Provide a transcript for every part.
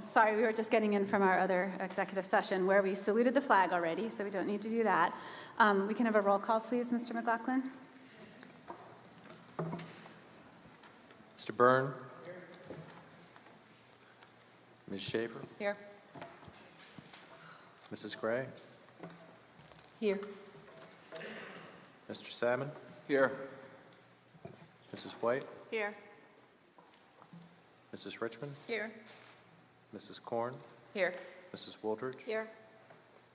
Sorry, we were just getting in from our other executive session where we saluted the flag already, so we don't need to do that. We can have a roll call, please, Mr. McLaughlin. Mr. Byrne? Ms. Schaefer? Here. Mrs. Gray? Here. Mr. Salmon? Here. Mrs. White? Here. Mrs. Richmond? Here. Mrs. Korn? Here. Mrs. Wooldridge? Here.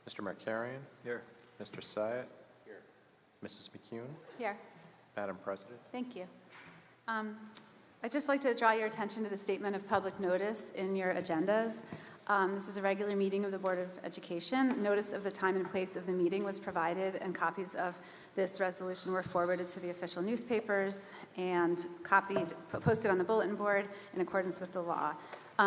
Mr. Markarian? Here. Mr. Syatt? Here. Mrs. McCune? Here. Madam President? Thank you. I'd just like to draw your attention to the statement of public notice in your agendas. This is a regular meeting of the Board of Education. Notice of the time and place of the meeting was provided, and copies of this resolution were forwarded to the official newspapers and posted on the bulletin board in accordance with the law.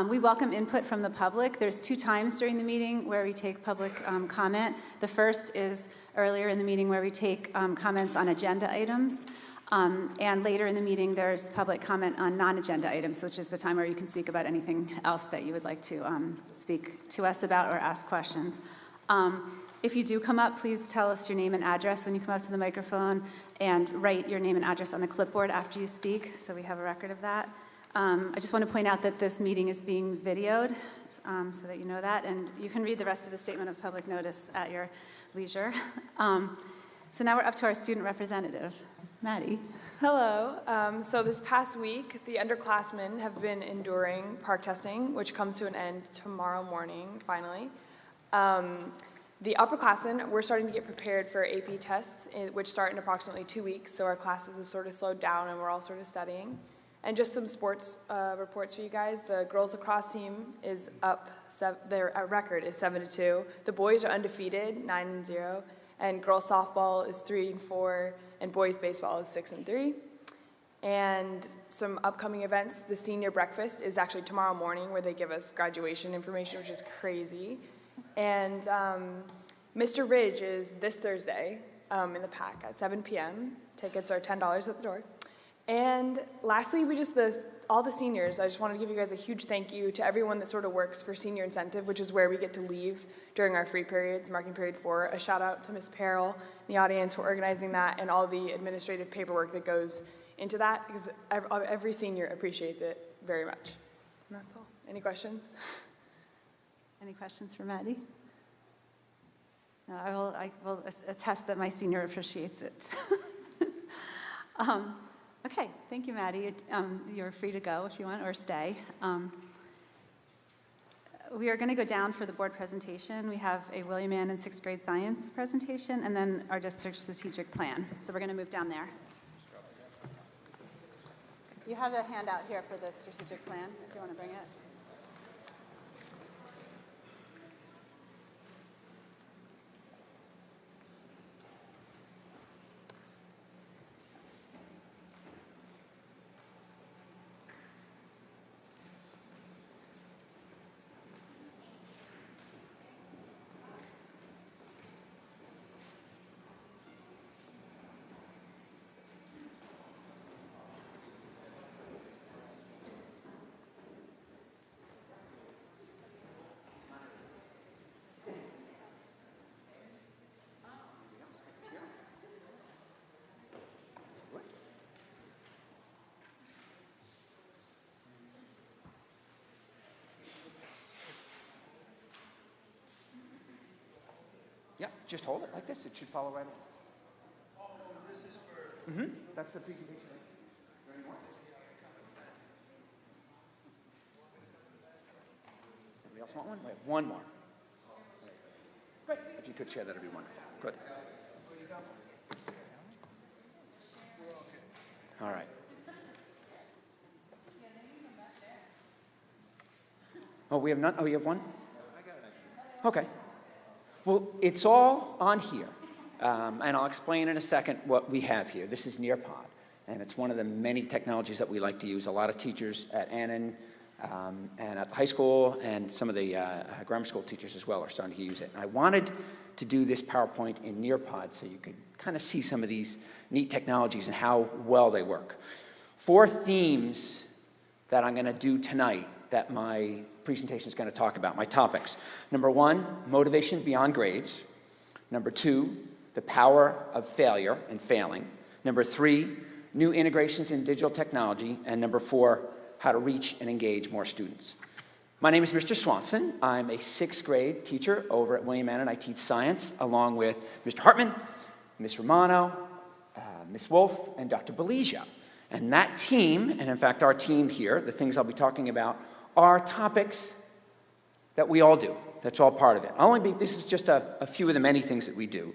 We welcome input from the public. There's 2 times during the meeting where we take public comment. The first is earlier in the meeting where we take comments on agenda items. And later in the meeting, there's public comment on non-agenda items, which is the time where you can speak about anything else that you would like to speak to us about or ask questions. If you do come up, please tell us your name and address when you come up to the microphone, and write your name and address on the clipboard after you speak, so we have a record of that. I just want to point out that this meeting is being videoed, so that you know that, and you can read the rest of the statement of public notice at your leisure. So now we're up to our student representative, Maddie. Hello. So this past week, the underclassmen have been enduring park testing, which comes to an end tomorrow morning, finally. The upperclassmen, we're starting to get prepared for AP tests, which start in approximately 2 weeks, so our classes have sort of slowed down and we're all sort of studying. And just some sports reports for you guys. The girls lacrosse team is up, their record is 7-2. The boys are undefeated, 9-0. And girls softball is 3-4, and boys baseball is 6-3. And some upcoming events, the senior breakfast is actually tomorrow morning, where they give us graduation information, which is crazy. And Mr. Ridge is this Thursday in the PAC at 7 p.m. Tickets are $10 at the door. And lastly, all the seniors, I just want to give you guys a huge thank you to everyone that sort of works for Senior Incentive, which is where we get to leave during our free periods, marking period 4. A shout out to Ms. Perrell in the audience for organizing that and all the administrative paperwork that goes into that, because every senior appreciates it very much. And that's all. Any questions? Any questions for Maddie? No, I will attest that my senior appreciates it. Okay, thank you, Maddie. You're free to go if you want, or stay. We are going to go down for the board presentation. We have a William Ann and 6th grade science presentation, and then our district strategic plan. So we're going to move down there. You have a handout here for the strategic plan, if you want to bring it. Yeah, just hold it like this. It should follow right along. Oh, this is for... That's the presentation. Any more? Anybody else want one? We have one more. Great. If you could share, that would be wonderful. Good. All right. Oh, we have none? Oh, you have one? Okay. Well, it's all on here, and I'll explain in a second what we have here. This is Nearpod, and it's one of the many technologies that we like to use. A lot of teachers at Annan and at the high school, and some of the grammar school teachers as well are starting to use it. And I wanted to do this PowerPoint in Nearpod so you could kind of see some of these neat technologies and how well they work. 4 themes that I'm going to do tonight that my presentation is going to talk about, my topics. Number 1, motivation beyond grades. Number 2, the power of failure and failing. Number 3, new integrations in digital technology. And number 4, how to reach and engage more students. My name is Mr. Swanson. I'm a 6th grade teacher over at William Annan. I teach science along with Mr. Hartman, Ms. Romano, Ms. Wolf, and Dr. Beligia. And that team, and in fact our team here, the things I'll be talking about, are topics that we all do. That's all part of it. This is just a few of the many things that we do.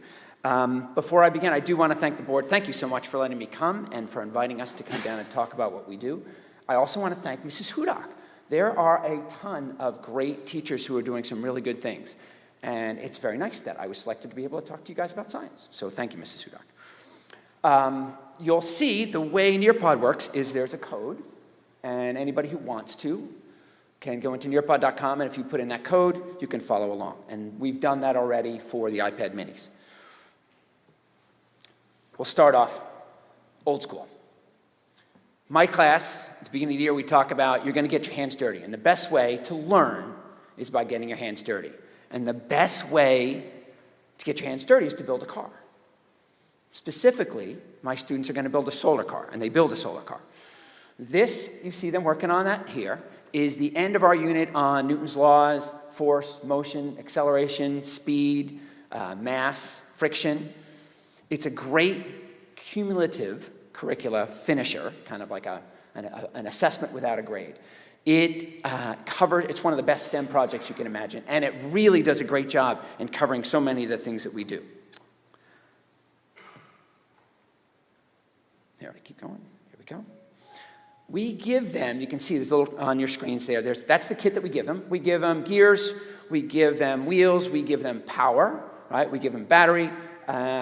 Before I begin, I do want to thank the board. Thank you so much for letting me come and for inviting us to come down and talk about what we do. I also want to thank Mrs. Hudak. There are a ton of great teachers who are doing some really good things. And it's very nice that I was selected to be able to talk to you guys about science. So thank you, Mrs. Hudak. You'll see the way Nearpod works is there's a code, and anybody who wants to can go into nearpod.com, and if you put in that code, you can follow along. And we've done that already for the iPad minis. We'll start off old school. My class, at the beginning of the year, we talk about you're going to get your hands dirty. And the best way to learn is by getting your hands dirty. And the best way to get your hands dirty is to build a car. Specifically, my students are going to build a solar car, and they build a solar car. This, you see them working on that here, is the end of our unit on Newton's laws, force, motion, acceleration, speed, mass, friction. It's a great cumulative curricula finisher, kind of like an assessment without a grade. It's one of the best STEM projects you can imagine, and it really does a great job in covering so many of the things that we do. There, keep going. Here we go. We give them, you can see this little on your screens there, that's the kit that we give them. We give them gears, we give them wheels, we give them power, right? We give them battery,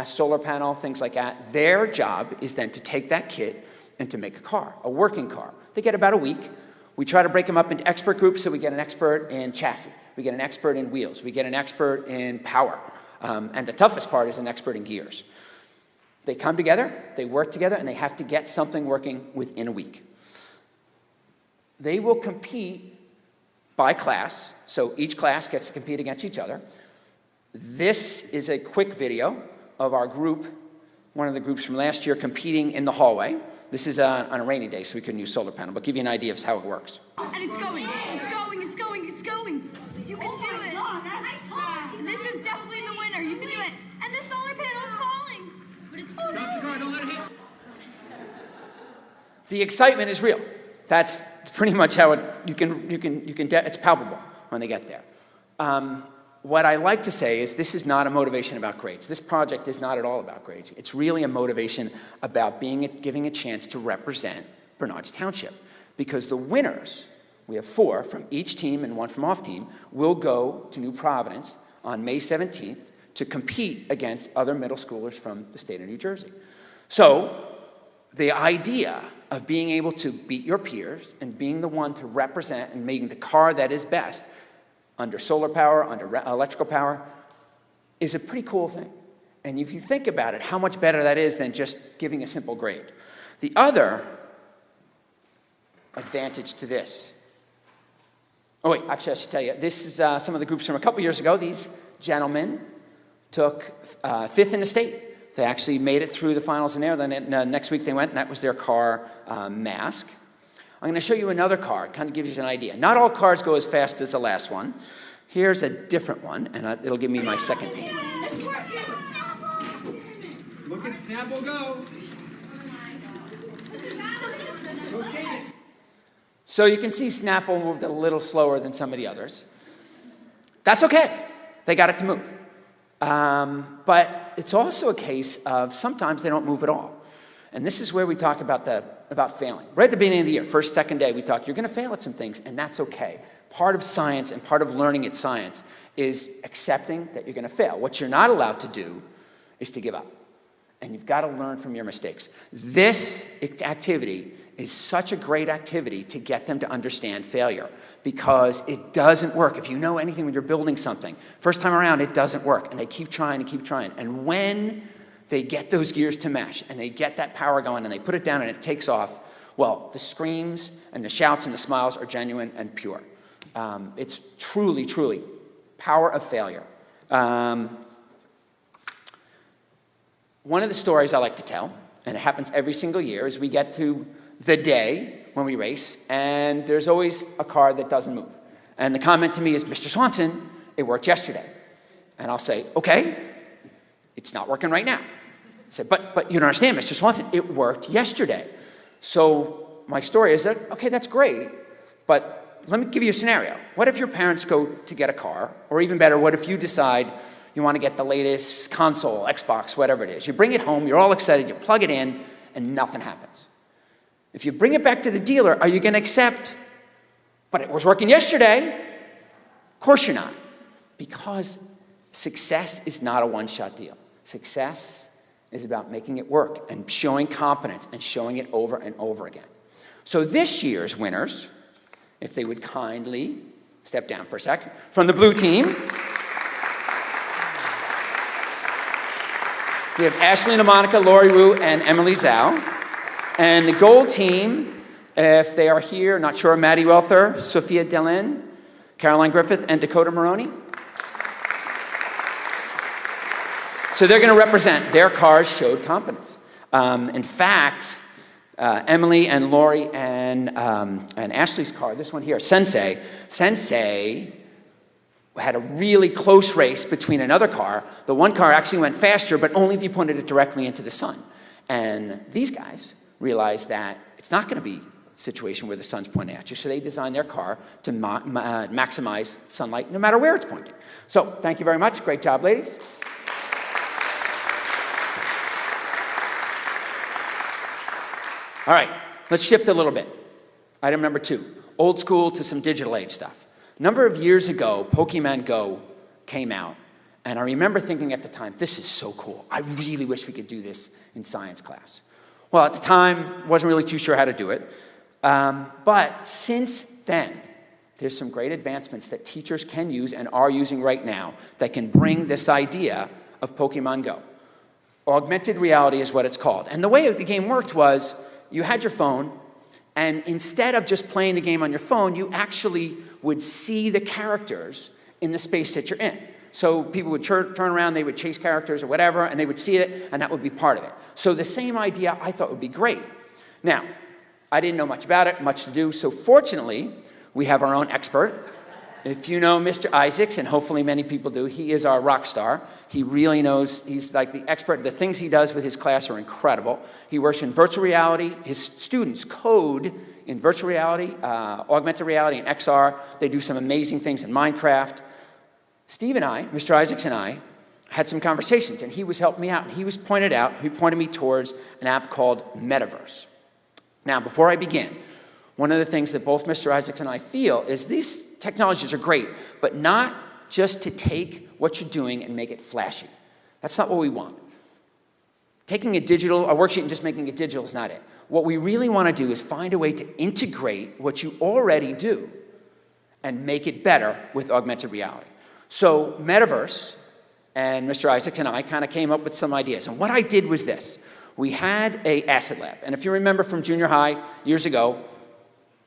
solar panel, things like that. Their job is then to take that kit and to make a car, a working car. They get about a week. We try to break them up into expert groups, so we get an expert in chassis, we get an expert in wheels, we get an expert in power, and the toughest part is an expert in gears. They come together, they work together, and they have to get something working within a week. They will compete by class, so each class gets to compete against each other. This is a quick video of our group, one of the groups from last year, competing in the hallway. This is on a rainy day, so we couldn't use solar panel, but give you an idea of how it works. And it's going, it's going, it's going, it's going. You can do it. God, that's fast. This is definitely the winner. You can do it. And the solar panel is falling. But it's stop the car, don't let it hit. The excitement is real. That's pretty much how it's palpable when they get there. What I like to say is this is not a motivation about grades. This project is not at all about grades. It's really a motivation about giving a chance to represent Bernards Township. Because the winners, we have 4 from each team and 1 from off team, will go to New Providence on May 17th to compete against other middle schoolers from the state of New Jersey. So the idea of being able to beat your peers and being the one to represent and making the car that is best under solar power, under electrical power, is a pretty cool thing. And if you think about it, how much better that is than just giving a simple grade. The other advantage to this, oh wait, actually I should tell you, this is some of the groups from a couple years ago. These gentlemen took 5th in the state. They actually made it through the finals in there. Then next week they went, and that was their car mask. I'm going to show you another car. It kind of gives you an idea. Not all cars go as fast as the last one. Here's a different one, and it'll give me my second theme. Look at Snapple go. Go save it. So you can see Snapple moved a little slower than some of the others. That's okay. They got it to move. But it's also a case of sometimes they don't move at all. And this is where we talk about failing. Right at the beginning of the year, first, second day, we talk, you're going to fail at some things, and that's okay. Part of science and part of learning at science is accepting that you're going to fail. What you're not allowed to do is to give up. And you've got to learn from your mistakes. This activity is such a great activity to get them to understand failure, because it doesn't work. If you know anything when you're building something, first time around, it doesn't work, and they keep trying and keep trying. And when they get those gears to mesh, and they get that power going, and they put it down, and it takes off, Well, the screams and the shouts and the smiles are genuine and pure. It's truly, truly power of failure. One of the stories I like to tell, and it happens every single year, is we get to the day when we race, and there's always a car that doesn't move. And the comment to me is, Mr. Swanson, it worked yesterday. And I'll say, okay, it's not working right now. I say, but you don't understand, Mr. Swanson, it worked yesterday. So my story is that, okay, that's great, but let me give you a scenario. What if your parents go to get a car, or even better, what if you decide you want to get the latest console, Xbox, whatever it is. You bring it home, you're all excited, you plug it in, and nothing happens. If you bring it back to the dealer, are you going to accept, but it was working yesterday? Of course you're not. Because success is not a one-shot deal. Success is about making it work and showing competence and showing it over and over again. So this year's winners, if they would kindly step down for a second, from the blue team, we have Ashley LaMonica, Lori Wu, and Emily Zhao. And the gold team, if they are here, not sure, Maddie Welther, Sophia Dellin, Caroline Griffith, and Dakota Maroney. So they're going to represent. Their cars showed competence. In fact, Emily and Lori and Ashley's car, this one here, Sensei had a really close race between another car. The one car actually went faster, but only if you pointed it directly into the sun. And these guys realized that it's not going to be a situation where the sun's pointing at you, so they designed their car to maximize sunlight no matter where it's pointing. So thank you very much. Great job, ladies. All right, let's shift a little bit. Item number 2, old school to some digital age stuff. A number of years ago, Pokemon Go came out, and I remember thinking at the time, this is so cool. I really wish we could do this in science class. Well, at the time, wasn't really too sure how to do it. But since then, there's some great advancements that teachers can use and are using right now that can bring this idea of Pokemon Go. Augmented reality is what it's called. And the way the game worked was, you had your phone, and instead of just playing the game on your phone, you actually would see the characters in the space that you're in. So people would turn around, they would chase characters or whatever, and they would see it, and that would be part of it. So the same idea I thought would be great. Now, I didn't know much about it, much to do, so fortunately, we have our own expert. If you know Mr. Isaacs, and hopefully many people do, he is our rock star. He really knows, he's like the expert. The things he does with his class are incredible. He works in virtual reality. His students code in virtual reality, augmented reality, and XR. They do some amazing things in Minecraft. Steve and I, Mr. Isaacs and I, had some conversations, and he was helping me out. And he pointed me towards an app called Metaverse. Now, before I begin, one of the things that both Mr. Isaacs and I feel is these technologies are great, but not just to take what you're doing and make it flashy. That's not what we want. Taking a worksheet and just making it digital is not it. What we really want to do is find a way to integrate what you already do and make it better with augmented reality. So Metaverse and Mr. Isaac and I kind of came up with some ideas. And what I did was this. We had a acid lab. And if you remember from junior high years ago,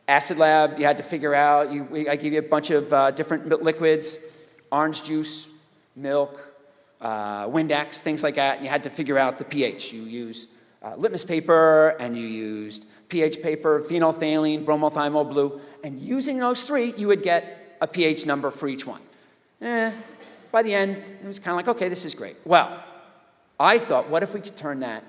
acid lab, you had to figure out, I gave you a bunch of different liquids, orange juice, milk, Windex, things like that, and you had to figure out the pH. You used litmus paper, and you used pH paper, phenolphthalein, bromothiamyl blue, and using those three, you would get a pH number for each one. By the end, it was kind of like, okay, this is great. Well, I thought, what if we could turn that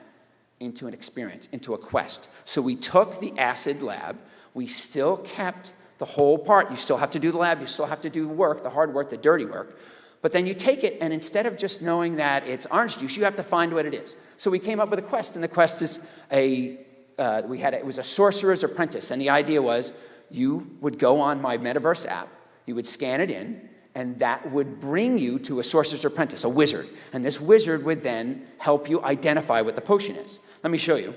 into an experience, into a quest? So we took the acid lab, we still kept the whole part. You still have to do the lab, you still have to do work, the hard work, the dirty work. But then you take it, and instead of just knowing that it's orange juice, you have to find what it is. So we came up with a quest, and the quest is it was a sorcerer's apprentice. And the idea was you would go on my Metaverse app, you would scan it in, and that would bring you to a sorcerer's apprentice, a wizard. And this wizard would then help you identify what the potion is. Let me show you.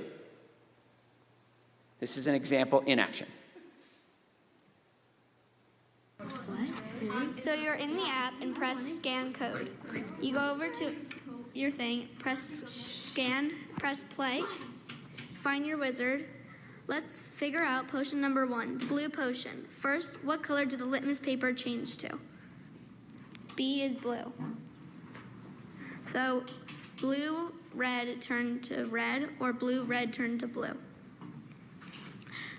This is an example in action. So you're in the app and press scan code. You go over to your thing, press scan, press play, find your wizard, Let's figure out potion number 1, blue potion. First, what color did the litmus paper change to? B is blue. So, blue, red turned to red, or blue, red turned to blue?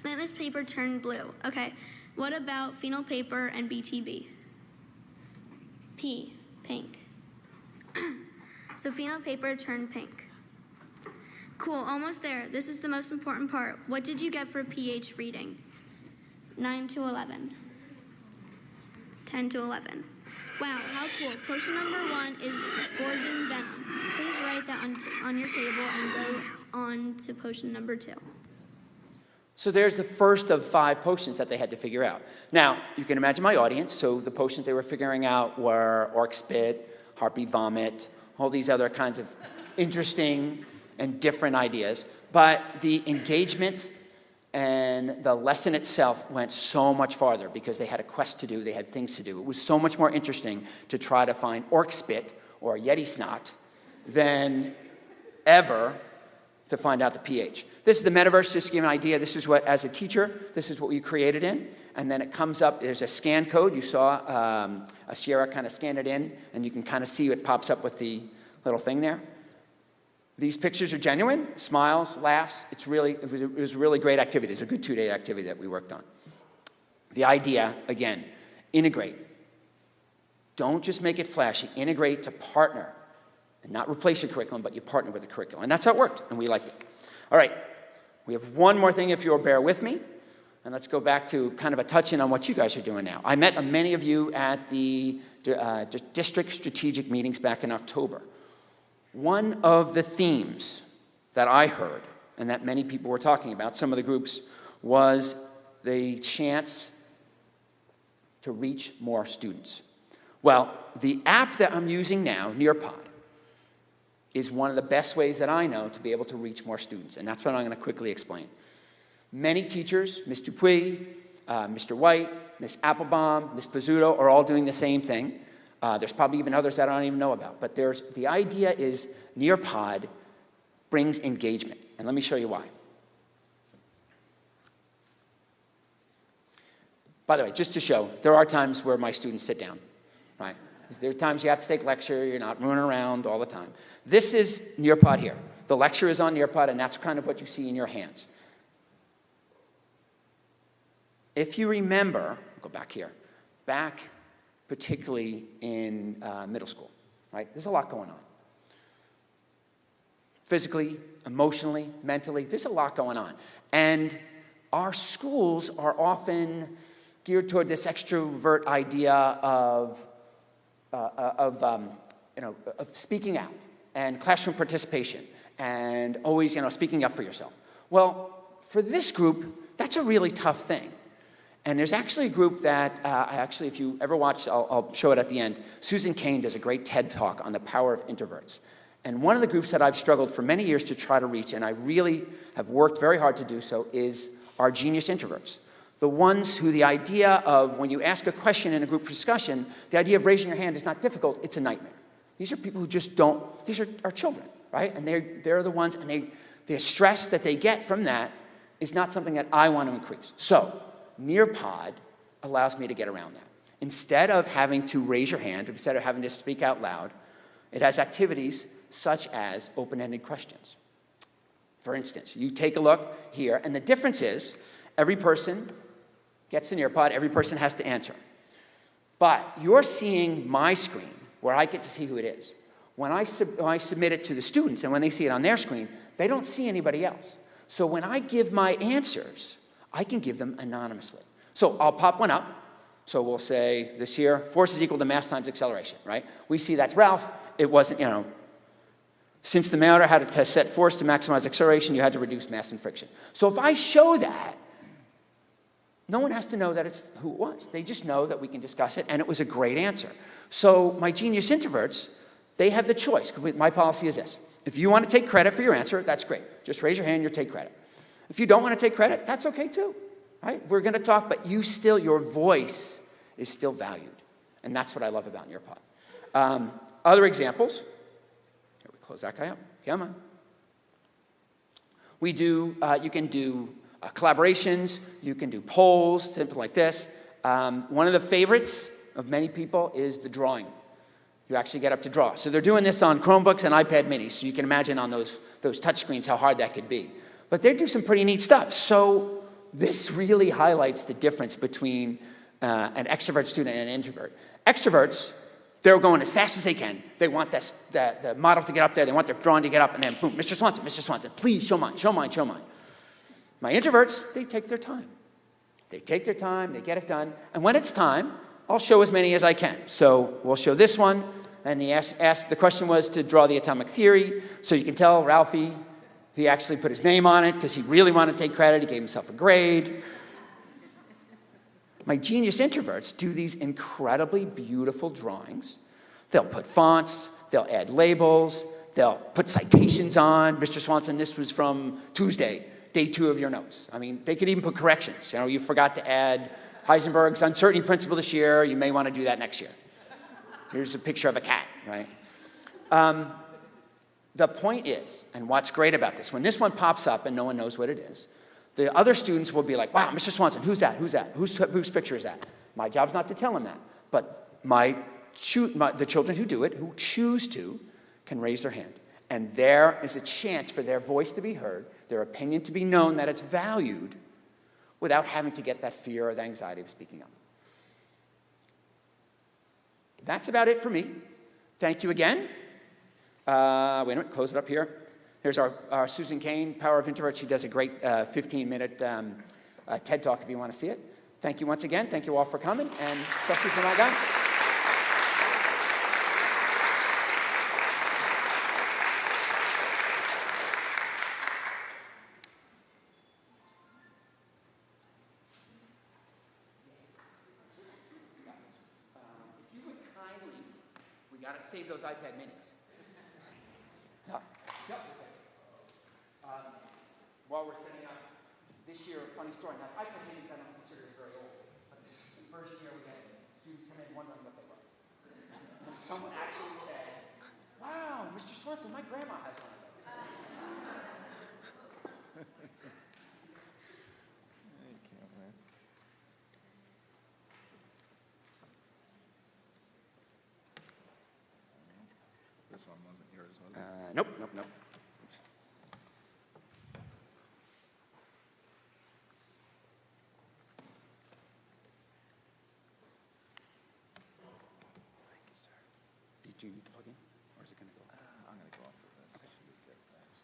Litmus paper turned blue. Okay, what about phenol paper and BTB? P, pink. So phenol paper turned pink. Cool, almost there. This is the most important part. What did you get for pH reading? 9 to 11. 10 to 11. Wow, how cool. Potion number 1 is Gorgon Venom. Please write that on your table and go on to potion number 2. So there's the first of 5 potions that they had to figure out. Now, you can imagine my audience. So the potions they were figuring out were orc spit, heartbeat vomit, all these other kinds of interesting and different ideas. But the engagement and the lesson itself went so much farther because they had a quest to do, they had things to do. It was so much more interesting to try to find orc spit or Yeti snot than ever to find out the pH. This is the metaverse, just to give you an idea. This is what, as a teacher, this is what you created in. And then it comes up, there's a scan code. You saw a Sierra kind of scan it in, and you can kind of see what pops up with the little thing there. These pictures are genuine, smiles, laughs. It was a really great activity. It's a good 2-day activity that we worked on. The idea, again, integrate. Don't just make it flashy. Integrate to partner. And not replace your curriculum, but you partner with the curriculum. And that's how it worked, and we liked it. All right, we have one more thing if you'll bear with me. And let's go back to kind of a touch-in on what you guys are doing now. I met many of you at the district strategic meetings back in October. One of the themes that I heard, and that many people were talking about, some of the groups, was the chance to reach more students. Well, the app that I'm using now, Nearpod, is one of the best ways that I know to be able to reach more students, and that's what I'm going to quickly explain. Many teachers, Ms. Dupuy, Mr. White, Ms. Applebaum, Ms. Pizzuto, are all doing the same thing. There's probably even others that I don't even know about, but the idea is Nearpod brings engagement, and let me show you why. By the way, just to show, there are times where my students sit down, right? There are times you have to take lecture, you're not running around all the time. This is Nearpod here. The lecture is on Nearpod, and that's kind of what you see in your hands. If you remember, I'll go back here, back particularly in middle school, right? There's a lot going on. Physically, emotionally, mentally, there's a lot going on. And our schools are often geared toward this extrovert idea of speaking out and classroom participation and always, speaking up for yourself. Well, for this group, that's a really tough thing. And there's actually a group that, if you ever watch, I'll show it at the end. Susan Cain does a great TED Talk on the power of introverts. And one of the groups that I've struggled for many years to try to reach, and I really have worked very hard to do so, is our genius introverts. The ones who the idea of when you ask a question in a group discussion, the idea of raising your hand is not difficult, it's a nightmare. These are people who just don't, these are our children, right? And they're the ones, and the stress that they get from that is not something that I want to increase. So, Nearpod allows me to get around that. Instead of having to raise your hand, instead of having to speak out loud, it has activities such as open-ended questions. For instance, you take a look here, and the difference is every person gets a Nearpod, every person has to answer. But you're seeing my screen, where I get to see who it is. When I submit it to the students, and when they see it on their screen, they don't see anybody else. So when I give my answers, I can give them anonymously. So I'll pop one up. So we'll say this here, force is equal to mass times acceleration, right? We see that's Ralph. It wasn't, since the matter had to set force to maximize acceleration, you had to reduce mass and friction. So if I show that, no one has to know that it's who it was. They just know that we can discuss it, and it was a great answer. So my genius introverts, they have the choice. My policy is this. If you want to take credit for your answer, that's great. Just raise your hand, you'll take credit. If you don't want to take credit, that's okay too, right? We're going to talk, but your voice is still valued. And that's what I love about Nearpod. Other examples. Here, we close that guy up. Come on. You can do collaborations, you can do polls, simple like this. One of the favorites of many people is the drawing. You actually get up to draw. So they're doing this on Chromebooks and iPad minis, so you can imagine on those touchscreens how hard that could be. But they do some pretty neat stuff. So this really highlights the difference between an extrovert student and an introvert. Extroverts, they're going as fast as they can. They want the model to get up there. They want their drawing to get up, and then boom, Mr. Swanson, please show mine, show mine, show mine. My introverts, they take their time. They take their time, they get it done, and when it's time, I'll show as many as I can. So we'll show this one, and the question was to draw the atomic theory. So you can tell Ralphie, he actually put his name on it because he really wanted to take credit. He gave himself a grade. My genius introverts do these incredibly beautiful drawings. They'll put fonts, they'll add labels, they'll put citations on. Mr. Swanson, this was from Tuesday, day 2 of your notes. I mean, they could even put corrections. You know, you forgot to add Heisenberg's uncertainty principle this year. You may want to do that next year. Here's a picture of a cat, right? The point is, and what's great about this, when this one pops up and no one knows what it is, the other students will be like, wow, Mr. Swanson, who's that? Who's that? Whose picture is that? My job's not to tell them that. But the children who do it, who choose to, can raise their hand. And there is a chance for their voice to be heard, their opinion to be known, that it's valued, without having to get that fear or the anxiety of speaking up. That's about it for me. Thank you again. Wait a minute, close it up here. Here's our Susan Cain, Power of Introverts. She does a great 15-minute TED Talk if you want to see it. Thank you once again. Thank you all for coming, and especially for my guys. If you would kindly, we got to save those iPad minis. Yep. While we're setting up this year, a funny story. Now, iPad minis I don't consider as very old. But this is the first year we had students come in wondering what they were. And someone actually said, wow, Mr. Swanson, my grandma has one of those. This one wasn't yours, was it? Nope. Do you need to plug in, or is it going to go? I'm going to go off for this. Should be good, thanks.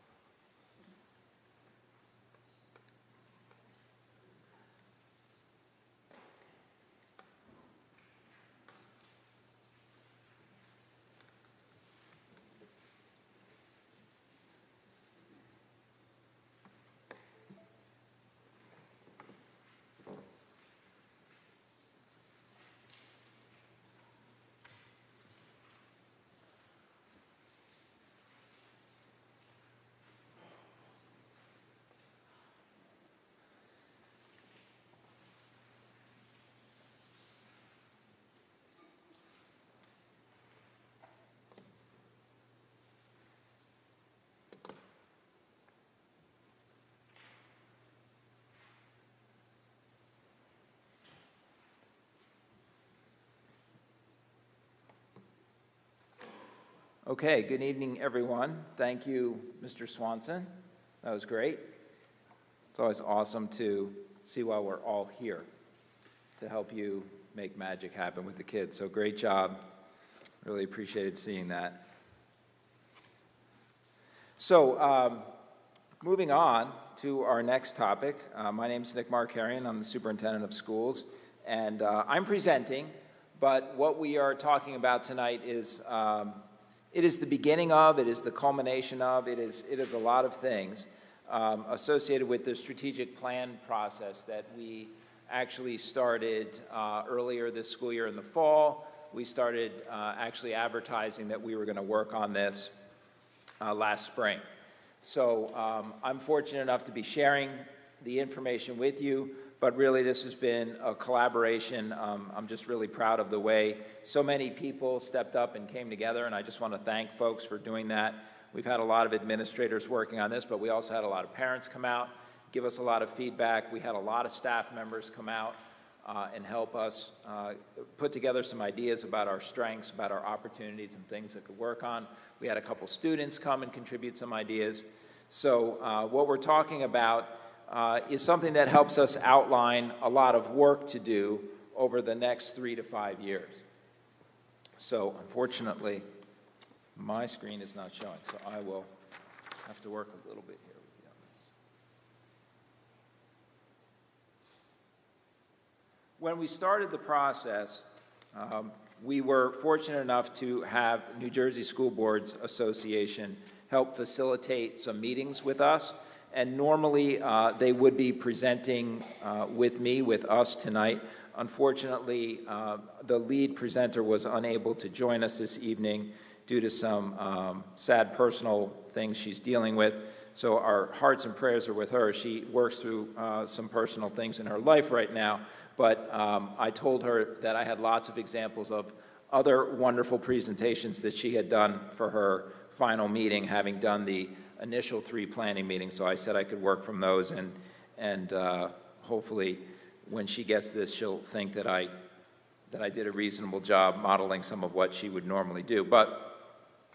Okay, good evening, everyone. Thank you, Mr. Swanson. That was great. It's always awesome to see why we're all here to help you make magic happen with the kids. So great job. Really appreciated seeing that. So moving on to our next topic. My name is Nick Markarian. I'm the superintendent of schools, and I'm presenting, but what we are talking about tonight is it is the beginning of, it is the culmination of, it is a lot of things associated with the strategic plan process that we actually started earlier this school year in the fall. We started actually advertising that we were going to work on this last spring. So I'm fortunate enough to be sharing the information with you, but really this has been a collaboration. I'm just really proud of the way so many people stepped up and came together, and I just want to thank folks for doing that. We've had a lot of administrators working on this, but we also had a lot of parents come out, give us a lot of feedback. We had a lot of staff members come out and help us put together some ideas about our strengths, about our opportunities and things that could work on. We had a couple students come and contribute some ideas. So what we're talking about is something that helps us outline a lot of work to do over the next 3 to 5 years. So unfortunately, my screen is not showing, so I will have to work a little bit here with you on this. When we started the process, we were fortunate enough to have New Jersey School Boards Association help facilitate some meetings with us. And normally, they would be presenting with us tonight. Unfortunately, the lead presenter was unable to join us this evening due to some sad personal things she's dealing with. So our hearts and prayers are with her. She works through some personal things in her life right now. But I told her that I had lots of examples of other wonderful presentations that she had done for her final meeting, having done the initial 3 planning meetings. So I said I could work from those, and hopefully when she gets this, she'll think that I did a reasonable job modeling some of what she would normally do. But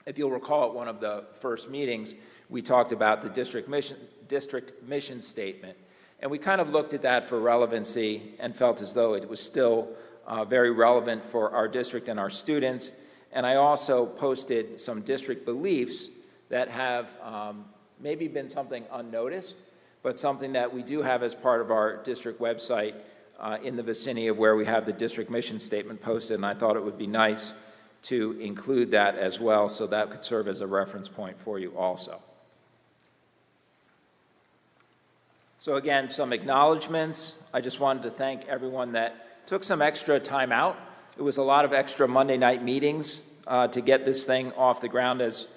if you'll recall, at one of the first meetings, we talked about the district mission statement. And we kind of looked at that for relevancy and felt as though it was still very relevant for our district and our students. And I also posted some district beliefs that have maybe been something unnoticed, but something that we do have as part of our district website in the vicinity of where we have the district mission statement posted, and I thought it would be nice to include that as well, so that could serve as a reference point for you also. So again, some acknowledgments. I just wanted to thank everyone that took some extra time out. It was a lot of extra Monday night meetings to get this thing off the ground. As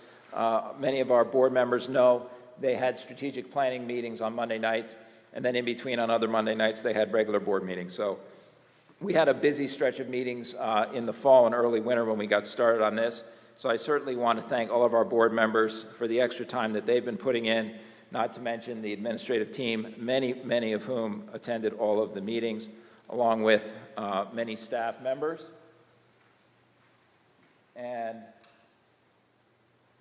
many of our board members know, they had strategic planning meetings on Monday nights, and then in between on other Monday nights, they had regular board meetings. So we had a busy stretch of meetings in the fall and early winter when we got started on this. So I certainly want to thank all of our board members for the extra time that they've been putting in, not to mention the administrative team, many of whom attended all of the meetings, along with many staff members and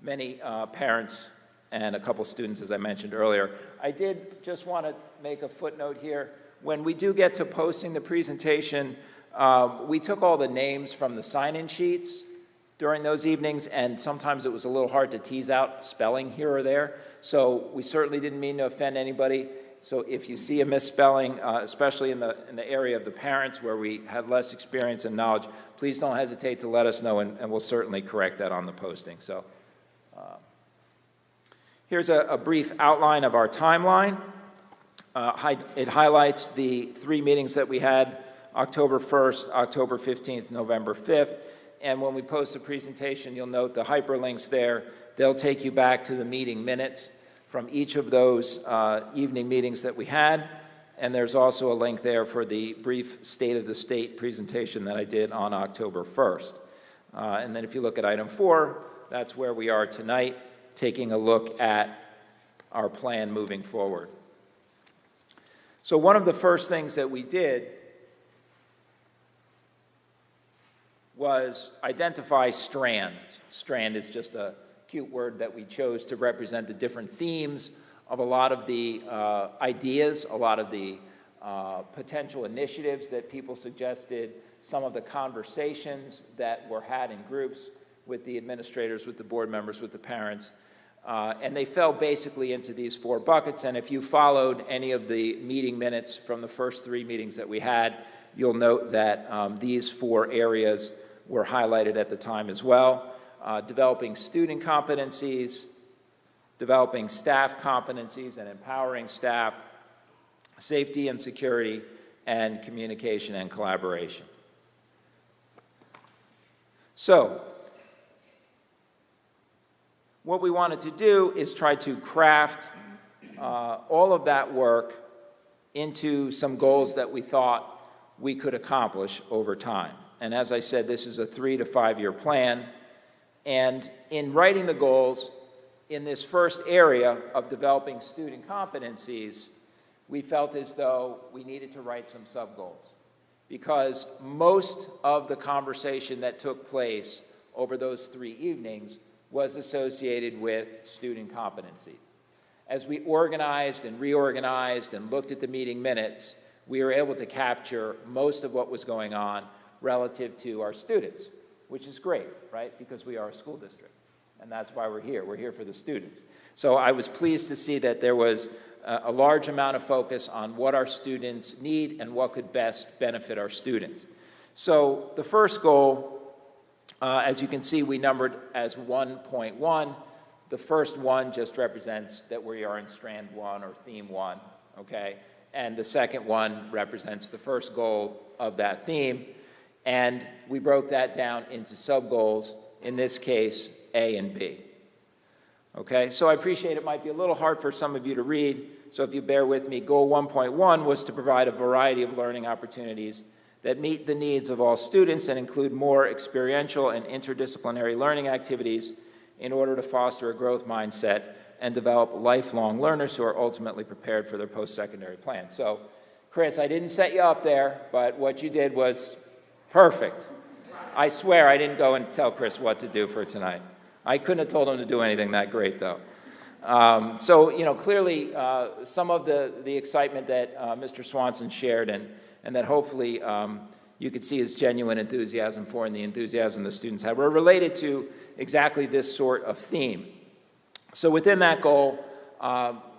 many parents and a couple students, as I mentioned earlier. I did just want to make a footnote here. When we do get to posting the presentation, we took all the names from the sign-in sheets during those evenings, and sometimes it was a little hard to tease out spelling here or there. So we certainly didn't mean to offend anybody. So if you see a misspelling, especially in the area of the parents where we had less experience and knowledge, please don't hesitate to let us know, and we'll certainly correct that on the posting. So here's a brief outline of our timeline. It highlights the 3 meetings that we had, October 1st, October 15th, November 5th. And when we post the presentation, you'll note the hyperlinks there. They'll take you back to the meeting minutes from each of those evening meetings that we had. And there's also a link there for the brief State of the State presentation that I did on October 1st. And then if you look at item 4, that's where we are tonight, taking a look at our plan moving forward. So one of the first things that we did was identify strands. Strand is just a cute word that we chose to represent the different themes of a lot of the ideas, a lot of the potential initiatives that people suggested, some of the conversations that were had in groups with the administrators, with the board members, with the parents. And they fell basically into these 4 buckets. And if you followed any of the meeting minutes from the first 3 meetings that we had, you'll note that these 4 areas were highlighted at the time as well. Developing student competencies, developing staff competencies and empowering staff, safety and security, and communication and collaboration. So, what we wanted to do is try to craft all of that work into some goals that we thought we could accomplish over time. And as I said, this is a 3 to 5 year plan. And in writing the goals, in this first area of developing student competencies, we felt as though we needed to write some sub-goals, because most of the conversation that took place over those 3 evenings was associated with student competencies. As we organized and reorganized and looked at the meeting minutes, we were able to capture most of what was going on relative to our students, which is great, right? Because we are a school district, and that's why we're here. We're here for the students. So I was pleased to see that there was a large amount of focus on what our students need and what could best benefit our students. So the first goal, as you can see, we numbered as 1.1. The first one just represents that we are in strand 1 or theme 1, okay? And the second one represents the first goal of that theme. And we broke that down into sub-goals, in this case, A and B. Okay, so I appreciate it might be a little hard for some of you to read, so if you bear with me, goal 1.1 was to provide a variety of learning opportunities that meet the needs of all students and include more experiential and interdisciplinary learning activities in order to foster a growth mindset and develop lifelong learners who are ultimately prepared for their post-secondary plan. So, Chris, I didn't set you up there, but what you did was perfect. I swear I didn't go and tell Chris what to do for tonight. I couldn't have told him to do anything that great, though. So, you know, clearly some of the excitement that Mr. Swanson shared and that hopefully you could see his genuine enthusiasm for and the enthusiasm the students had were related to exactly this sort of theme. So within that goal,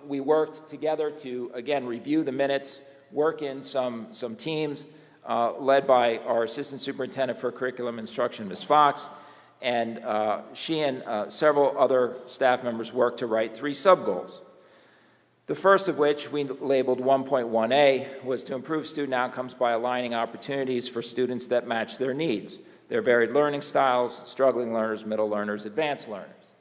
we worked together to, again, review the minutes, work in some teams led by our Assistant Superintendent for Curriculum Instruction, Ms. Fox, and she and several other staff members worked to write 3 sub-goals. The first of which we labeled 1.1a was to improve student outcomes by aligning opportunities for students that match their needs, their varied learning styles, struggling learners, middle learners, advanced learners.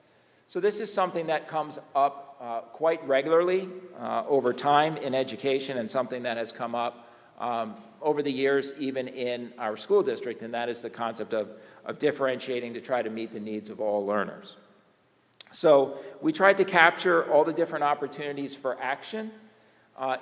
So this is something that comes up quite regularly over time in education and something that has come up over the years even in our school district, and that is the concept of differentiating to try to meet the needs of all learners. So we tried to capture all the different opportunities for action.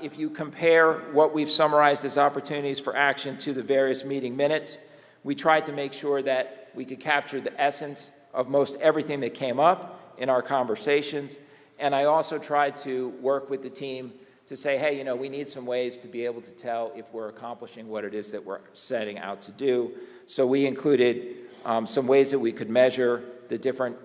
If you compare what we've summarized as opportunities for action to the various meeting minutes, we tried to make sure that we could capture the essence of most everything that came up in our conversations. And I also tried to work with the team to say, hey, you know, we need some ways to be able to tell if we're accomplishing what it is that we're setting out to do. So we included some ways that we could measure the different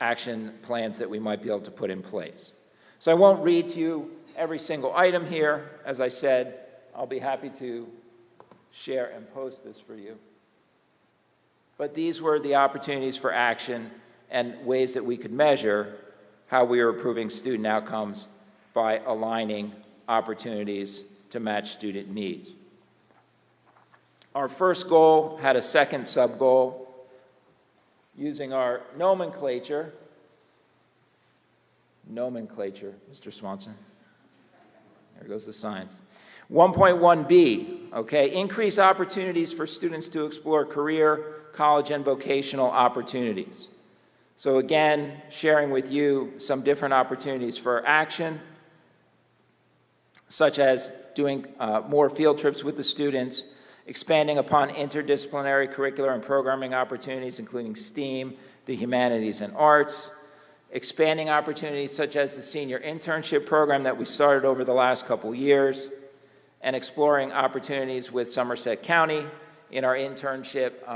action plans that we might be able to put in place. So I won't read to you every single item here. As I said, I'll be happy to share and post this for you. But these were the opportunities for action and ways that we could measure how we are improving student outcomes by aligning opportunities to match student needs. Our first goal had a second sub-goal. Using our nomenclature, Mr. Swanson, there goes the science. 1.1b, okay, increase opportunities for students to explore career, college, and vocational opportunities. So again, sharing with you some different opportunities for action, such as doing more field trips with the students, expanding upon interdisciplinary curricular and programming opportunities, including STEAM, the humanities and arts, expanding opportunities such as the senior internship program that we started over the last couple years, and exploring opportunities with Somerset County in our internship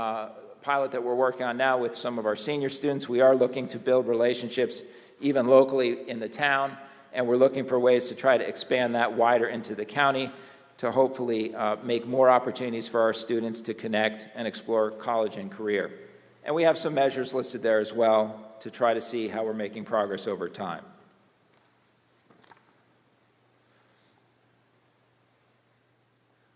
pilot that we're working on now with some of our senior students. We are looking to build relationships even locally in the town, and we're looking for ways to try to expand that wider into the county to hopefully make more opportunities for our students to connect and explore college and career. And we have some measures listed there as well to try to see how we're making progress over time.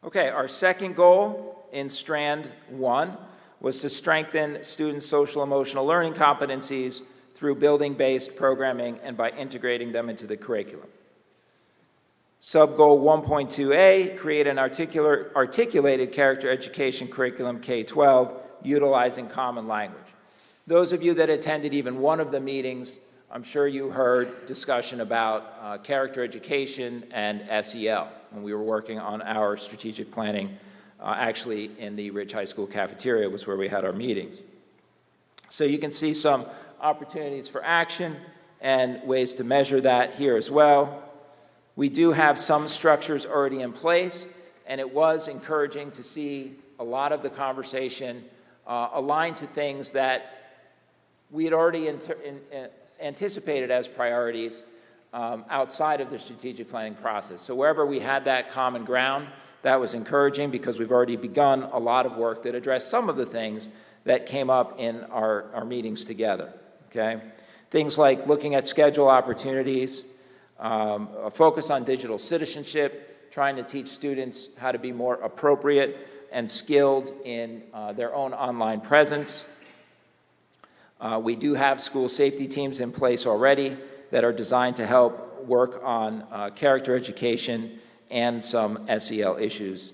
Okay, our second goal in Strand 1 was to strengthen students' social emotional learning competencies through building-based programming and by integrating them into the curriculum. Sub-goal 1.2a, create an articulated character education curriculum K-12 utilizing common language. Those of you that attended even one of the meetings I'm sure you heard discussion about character education and SEL when we were working on our strategic planning. Actually, in the Ridge High School cafeteria was where we had our meetings. So you can see some opportunities for action and ways to measure that here as well. We do have some structures already in place, and it was encouraging to see a lot of the conversation aligned to things that we had already anticipated as priorities outside of the strategic planning process. So wherever we had that common ground, that was encouraging because we've already begun a lot of work that addressed some of the things that came up in our meetings together, okay? Things like looking at schedule opportunities, a focus on digital citizenship, trying to teach students how to be more appropriate and skilled in their own online presence. We do have school safety teams in place already that are designed to help work on character education and some SEL issues.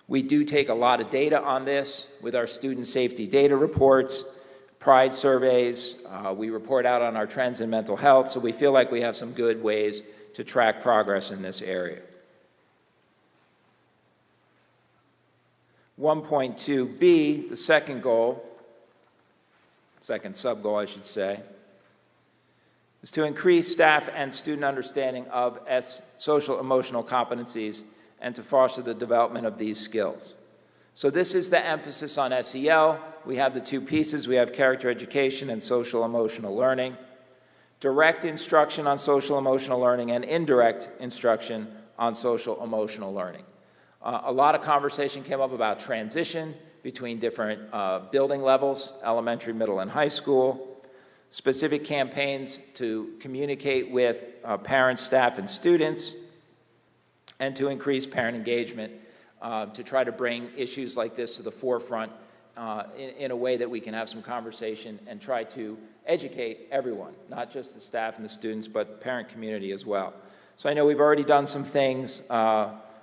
We do take a lot of data on this with our student safety data reports, pride surveys. We report out on our trends in mental health, so we feel like we have some good ways to track progress in this area. 1.2b, the second goal, second sub-goal I should say, is to increase staff and student understanding of social emotional competencies and to foster the development of these skills. So this is the emphasis on SEL. We have the two pieces. We have character education and social emotional learning, direct instruction on social emotional learning, and indirect instruction on social emotional learning. A lot of conversation came up about transition between different building levels, elementary, middle, and high school, specific campaigns to communicate with parents, staff, and students, and to increase parent engagement to try to bring issues like this to the forefront in a way that we can have some conversation and try to educate everyone, not just the staff and the students, but the parent community as well. So I know we've already done some things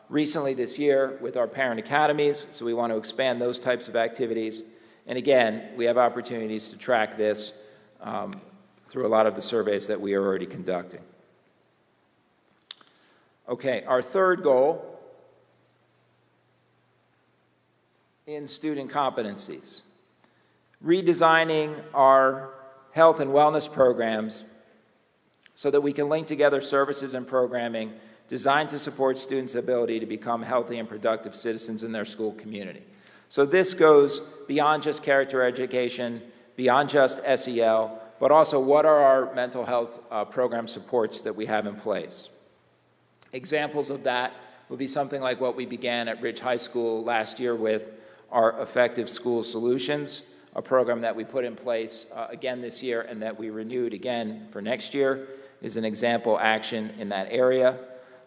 recently this year with our parent academies, so we want to expand those types of activities. And again, we have opportunities to track this through a lot of the surveys that we are already conducting. Okay, our third goal in student competencies, redesigning our health and wellness programs so that we can link together services and programming designed to support students' ability to become healthy and productive citizens in their school community. So this goes beyond just character education, beyond just SEL, but also what are our mental health program supports that we have in place. Examples of that would be something like what we began at Ridge High School last year with our Effective School Solutions, a program that we put in place again this year and that we renewed again for next year is an example action in that area.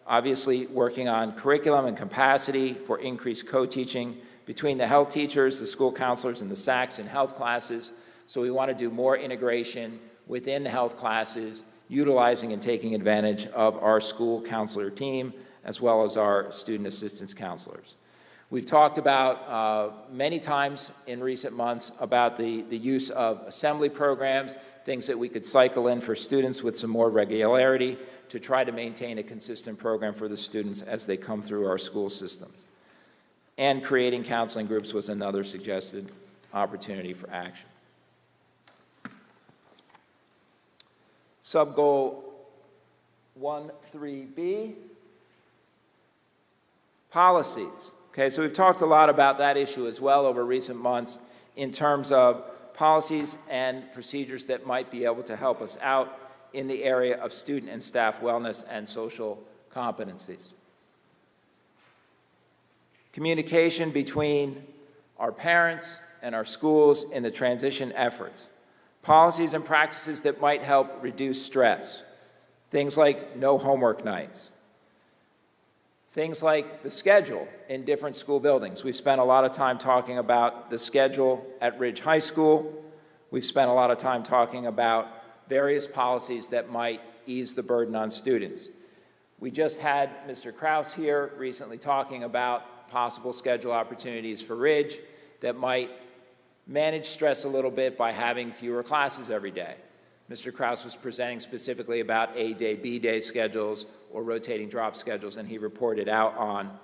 Obviously, working on curriculum and capacity for increased co-teaching between the health teachers, the school counselors, and the SACs in health classes. So we want to do more integration within the health classes, utilizing and taking advantage of our school counselor team, as well as our student assistance counselors. We've talked about many times in recent months about the use of assembly programs, things that we could cycle in for students with some more regularity to try to maintain a consistent program for the students as they come through our school systems. And creating counseling groups was another suggested opportunity for action. Sub-goal 1.3b, policies. Okay, so we've talked a lot about that issue as well over recent months in terms of policies and procedures that might be able to help us out in the area of student and staff wellness and social competencies. Communication between our parents and our schools in the transition efforts. Policies and practices that might help reduce stress. Things like no homework nights. Things like the schedule in different school buildings. We've spent a lot of time talking about the schedule at Ridge High School. We've spent a lot of time talking about various policies that might ease the burden on students. We just had Mr. Kraus here recently talking about possible schedule opportunities for Ridge that might manage stress a little bit by having fewer classes every day. Mr. Kraus was presenting specifically about A day, B day schedules or rotating drop schedules, and he reported out on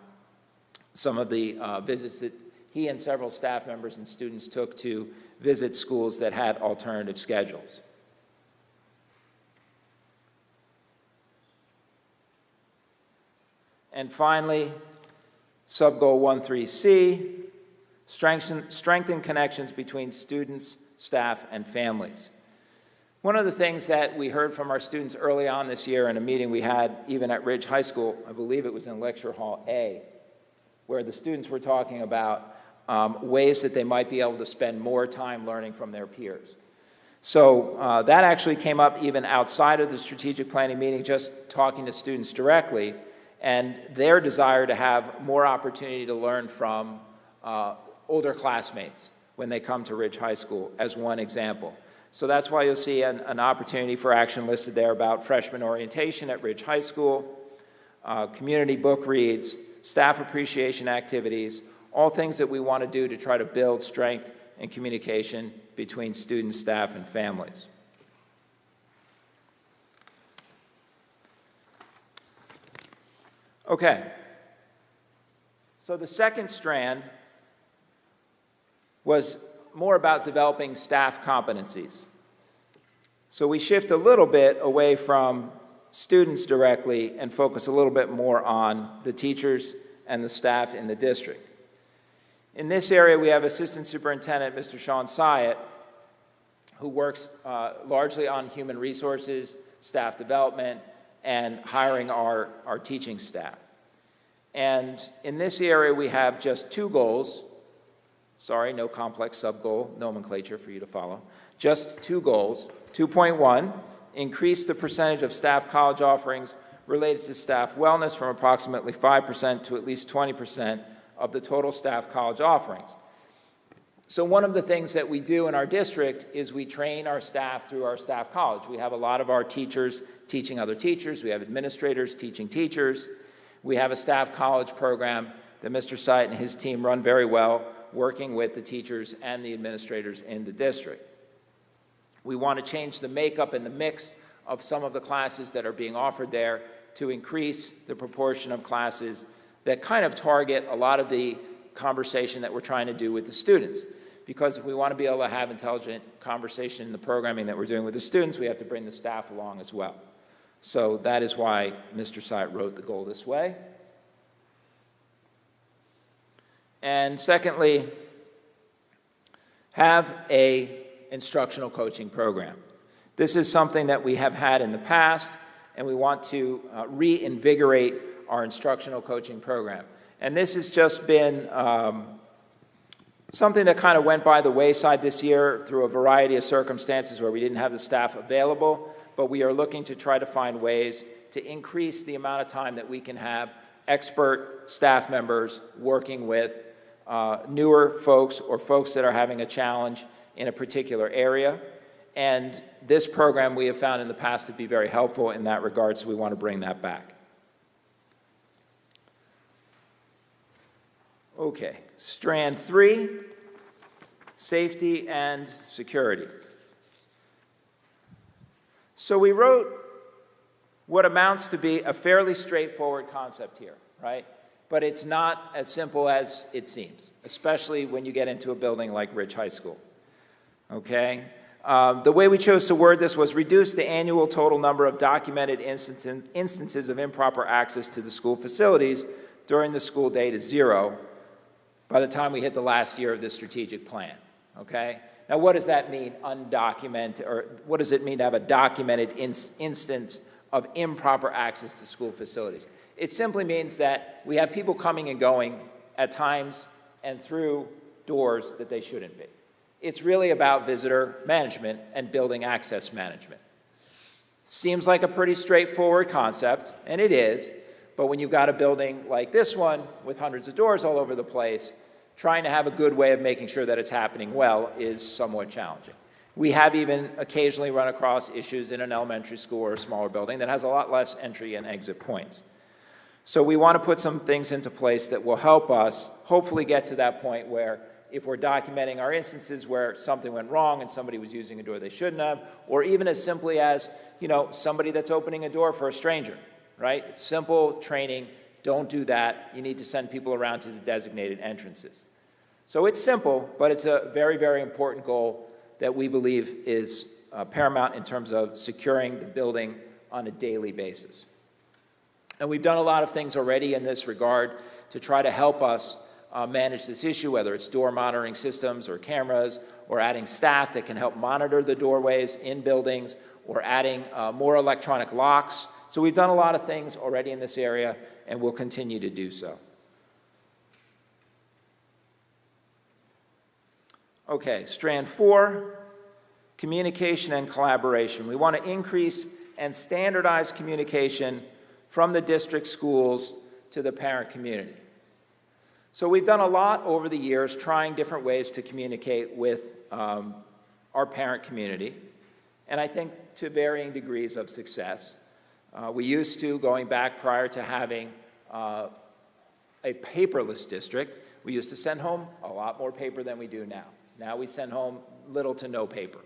some of the visits that he and several staff members and students took to visit schools that had alternative schedules. And finally, sub-goal 13C, strengthen connections between students, staff, and families. One of the things that we heard from our students early on this year in a meeting we had even at Ridge High School, I believe it was in Lecture Hall A, where the students were talking about ways that they might be able to spend more time learning from their peers. So that actually came up even outside of the strategic planning meeting, just talking to students directly, and their desire to have more opportunity to learn from older classmates when they come to Ridge High School, as one example. So that's why you'll see an opportunity for action listed there about freshman orientation at Ridge High School, community book reads, staff appreciation activities, all things that we want to do to try to build strength and communication between students, staff, and families. Okay. So the second strand was more about developing staff competencies. So we shift a little bit away from students directly and focus a little bit more on the teachers and the staff in the district. In this area, we have Assistant Superintendent Mr. Sean Syatt, who works largely on human resources, staff development, and hiring our teaching staff. And in this area, we have just two goals. Sorry, no complex sub-goal nomenclature for you to follow. Just two goals. 2.1, increase the percentage of staff college offerings related to staff wellness from approximately 5% to at least 20% of the total staff college offerings. So one of the things that we do in our district is we train our staff through our staff college. We have a lot of our teachers teaching other teachers. We have administrators teaching teachers. We have a staff college program that Mr. Syatt and his team run very well, working with the teachers and the administrators in the district. We want to change the makeup and the mix of some of the classes that are being offered there to increase the proportion of classes that kind of target a lot of the conversation that we're trying to do with the students. Because if we want to be able to have intelligent conversation in the programming that we're doing with the students, we have to bring the staff along as well. So that is why Mr. Syatt wrote the goal this way. And secondly, have an instructional coaching program. This is something that we have had in the past, and we want to reinvigorate our instructional coaching program. And this has just been something that kind of went by the wayside this year through a variety of circumstances where we didn't have the staff available, but we are looking to try to find ways to increase the amount of time that we can have expert staff members working with newer folks or folks that are having a challenge in a particular area. And this program we have found in the past to be very helpful in that regard, so we want to bring that back. Okay, strand 3, safety and security. So we wrote what amounts to be a fairly straightforward concept here, right? But it's not as simple as it seems, especially when you get into a building like Ridge High School, okay? The way we chose to word this was reduce the annual total number of documented instances of improper access to the school facilities during the school day to 0 by the time we hit the last year of this strategic plan, okay? Now, what does that mean, undocumented, or what does it mean to have a documented instance of improper access to school facilities? It simply means that we have people coming and going at times and through doors that they shouldn't be. It's really about visitor management and building access management. Seems like a pretty straightforward concept, and it is, but when you've got a building like this one with hundreds of doors all over the place, trying to have a good way of making sure that it's happening well is somewhat challenging. We have even occasionally run across issues in an elementary school or a smaller building that has a lot less entry and exit points. So we want to put some things into place that will help us hopefully get to that point where if we're documenting our instances where something went wrong and somebody was using a door they shouldn't have, or even as simply as, somebody that's opening a door for a stranger, right? Simple training, don't do that. You need to send people around to the designated entrances. So it's simple, but it's a very, very important goal that we believe is paramount in terms of securing the building on a daily basis. And we've done a lot of things already in this regard to try to help us manage this issue, whether it's door monitoring systems or cameras, or adding staff that can help monitor the doorways in buildings, or adding more electronic locks. So we've done a lot of things already in this area, and we'll continue to do so. Okay, strand 4, communication and collaboration. We want to increase and standardize communication from the district schools to the parent community. So we've done a lot over the years trying different ways to communicate with our parent community, and I think to varying degrees of success. We used to, going back prior to having a paperless district, we used to send home a lot more paper than we do now. Now we send home little to no paper.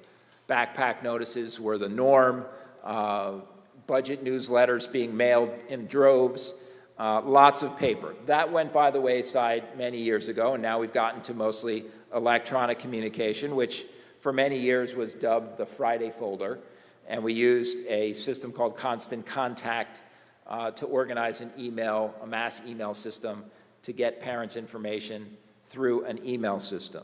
Backpack notices were the norm, budget newsletters being mailed in droves, lots of paper. That went by the wayside many years ago, and now we've gotten to mostly electronic communication, which for many years was dubbed the Friday folder, and we used a system called Constant Contact to organize an email, a mass email system to get parents' information through an email system.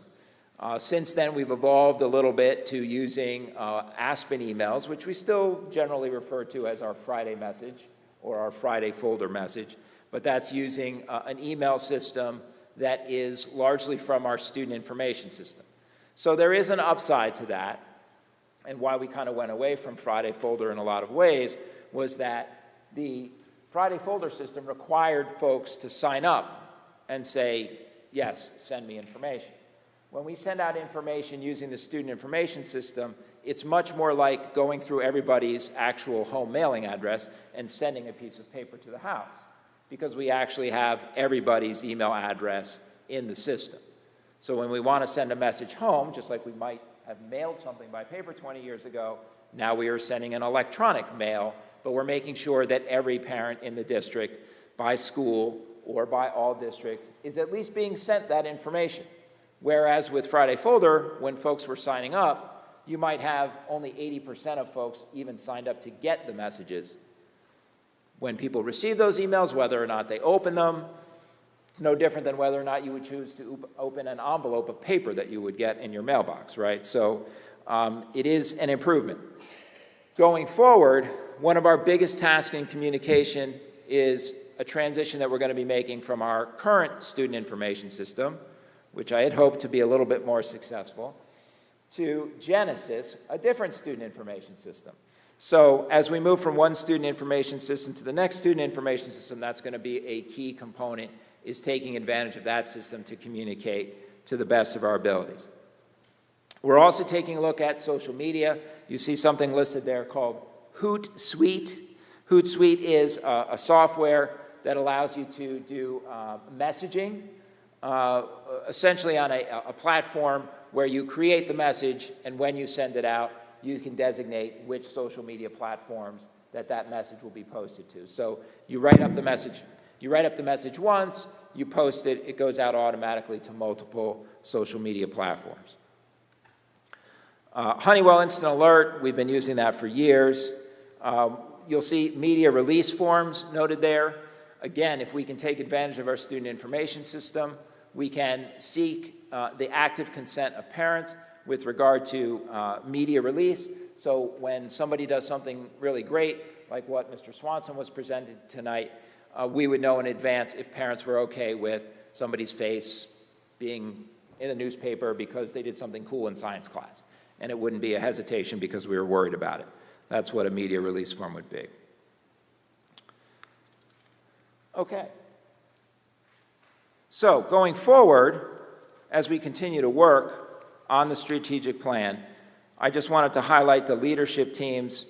Since then, we've evolved a little bit to using Aspen emails, which we still generally refer to as our Friday message or our Friday folder message, but that's using an email system that is largely from our student information system. So there is an upside to that, and why we kind of went away from Friday folder in a lot of ways was that the Friday folder system required folks to sign up and say, yes, send me information. When we send out information using the student information system, it's much more like going through everybody's actual home mailing address and sending a piece of paper to the house, because we actually have everybody's email address in the system. So when we want to send a message home, just like we might have mailed something by paper 20 years ago, now we are sending an electronic mail, but we're making sure that every parent in the district, by school or by all district, is at least being sent that information. Whereas with Friday folder, when folks were signing up, you might have only 80% of folks even signed up to get the messages. When people receive those emails, whether or not they open them, it's no different than whether or not you would choose to open an envelope of paper that you would get in your mailbox, right? So it is an improvement. Going forward, one of our biggest tasks in communication is a transition that we're going to be making from our current student information system, which I had hoped to be a little bit more successful, to Genesis, a different student information system. So as we move from one student information system to the next student information system, that's going to be a key component, is taking advantage of that system to communicate to the best of our abilities. We're also taking a look at social media. You see something listed there called Hootsuite. Hootsuite is a software that allows you to do messaging, essentially on a platform where you create the message, and when you send it out, you can designate which social media platforms that message will be posted to. So you write up the message once, you post it, it goes out automatically to multiple social media platforms. Honeywell Instant Alert, we've been using that for years. You'll see media release forms noted there. Again, if we can take advantage of our student information system, we can seek the active consent of parents with regard to media release. So when somebody does something really great, like what Mr. Swanson was presented tonight, we would know in advance if parents were okay with somebody's face being in the newspaper because they did something cool in science class. And it wouldn't be a hesitation because we were worried about it. That's what a media release form would be. Okay. So going forward, as we continue to work on the strategic plan, I just wanted to highlight the leadership teams,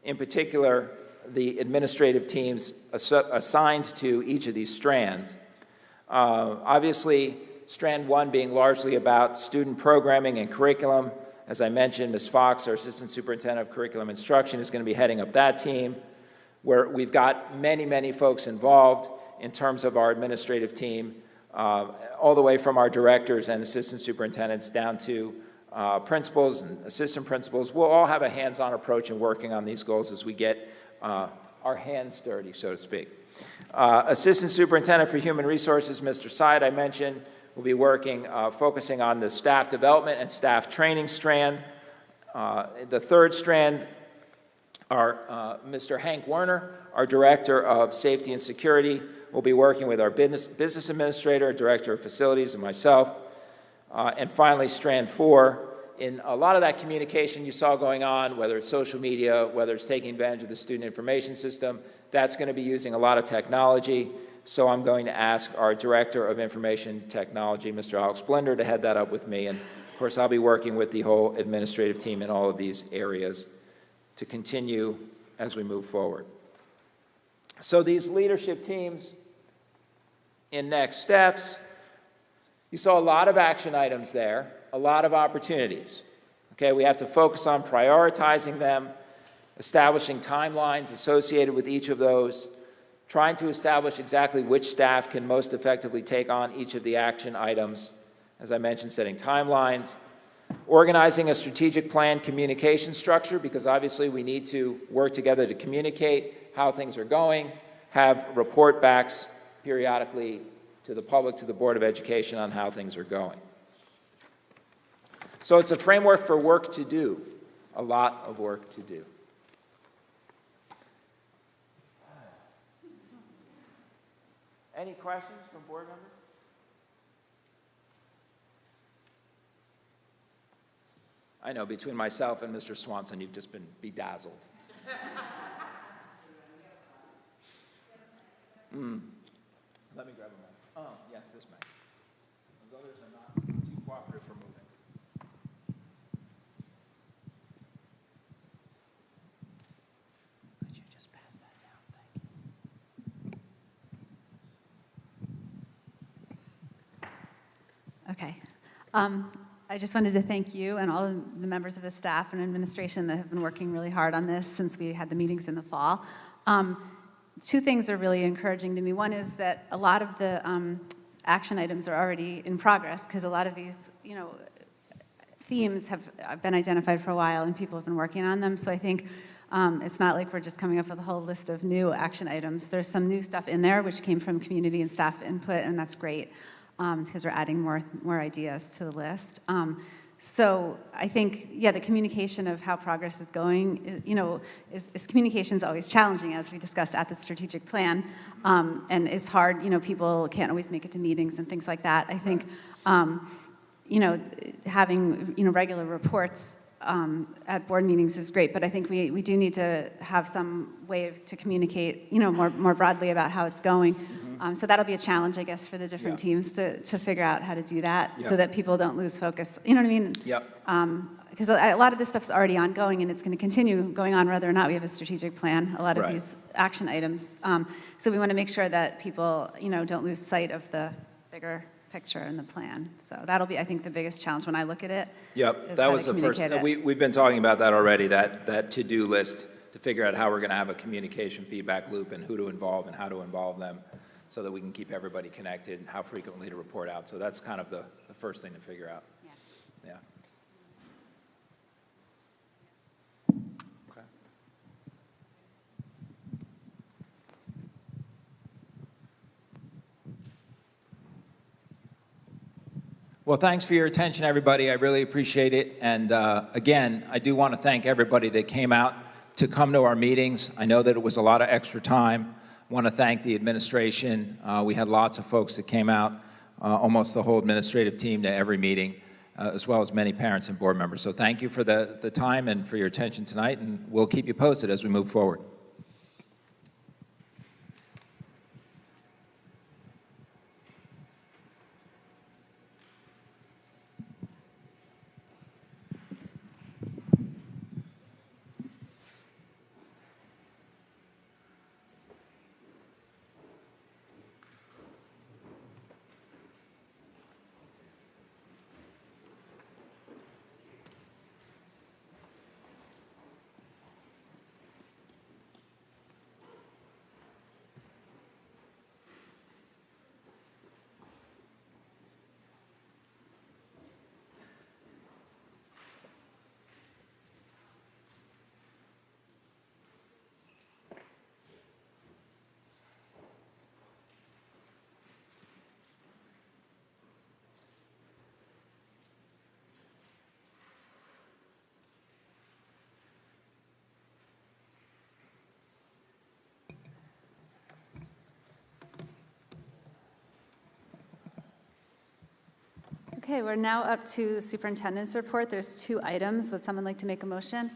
in particular the administrative teams assigned to each of these strands. Obviously, Strand 1 being largely about student programming and curriculum. As I mentioned, Ms. Fox, our Assistant Superintendent of Curriculum Instruction, is going to be heading up that team, where we've got many, many folks involved in terms of our administrative team, all the way from our directors and assistant superintendents down to principals and assistant principals. We'll all have a hands-on approach in working on these goals as we get our hands dirty, so to speak. Assistant Superintendent for Human Resources, Mr. Syed, I mentioned, will be working, focusing on the staff development and staff training strand. The third strand are Mr. Hank Werner, our Director of Safety and Security, will be working with our business administrator, Director of Facilities, and myself. And finally, Strand 4, in a lot of that communication you saw going on, whether it's social media, whether it's taking advantage of the student information system, that's going to be using a lot of technology. So I'm going to ask our Director of Information Technology, Mr. Alex Blender, to head that up with me. And of course, I'll be working with the whole administrative team in all of these areas to continue as we move forward. So these leadership teams in next steps, you saw a lot of action items there, a lot of opportunities. Okay, we have to focus on prioritizing them, establishing timelines associated with each of those, trying to establish exactly which staff can most effectively take on each of the action items. As I mentioned, setting timelines, organizing a strategic plan communication structure, because obviously we need to work together to communicate how things are going, have report backs periodically to the public, to the Board of Education on how things are going. So it's a framework for work to do, a lot of work to do. Any questions from board members? I know, between myself and Mr. Swanson, you've just been bedazzled. Let me grab a mic. Oh, yes, this mic. Those others are not too cooperative for moving. Could you just pass that down? Thank you. Okay. I just wanted to thank you and all of the members of the staff and administration that have been working really hard on this since we had the meetings in the fall. Two things are really encouraging to me. One is that a lot of the action items are already in progress, because a lot of these, themes have been identified for a while and people have been working on them. So I think it's not like we're just coming up with a whole list of new action items. There's some new stuff in there which came from community and staff input, and that's great, because we're adding more ideas to the list. So I think, the communication of how progress is going, communication is always challenging, as we discussed at the strategic plan, and it's hard. People can't always make it to meetings and things like that. I think, having regular reports at board meetings is great, but I think we do need to have some way to communicate, more broadly about how it's going. So that'll be a challenge, I guess, for the different teams to figure out how to do that, so that people don't lose focus. You know what I mean? Yep. Because a lot of this stuff's already ongoing, and it's going to continue going on whether or not we have a strategic plan, a lot of these action items. So we want to make sure that people, don't lose sight of the bigger picture and the plan. So that'll be, I think, the biggest challenge when I look at it. Yep, that was the first. We've been talking about that already, that to-do list, to figure out how we're going to have a communication feedback loop and who to involve and how to involve them, so that we can keep everybody connected and how frequently to report out. So that's kind of the first thing to figure out. Yeah. Okay. Well, thanks for your attention, everybody. I really appreciate it. And again, I do want to thank everybody that came out to come to our meetings. I know that it was a lot of extra time. I want to thank the administration. We had lots of folks that came out, almost the whole administrative team to every meeting, as well as many parents and board members. So thank you for the time and for your attention tonight, and we'll keep you posted as we move forward. Okay, we're now up to superintendent's report. There's 2 items. Would someone like to make a motion?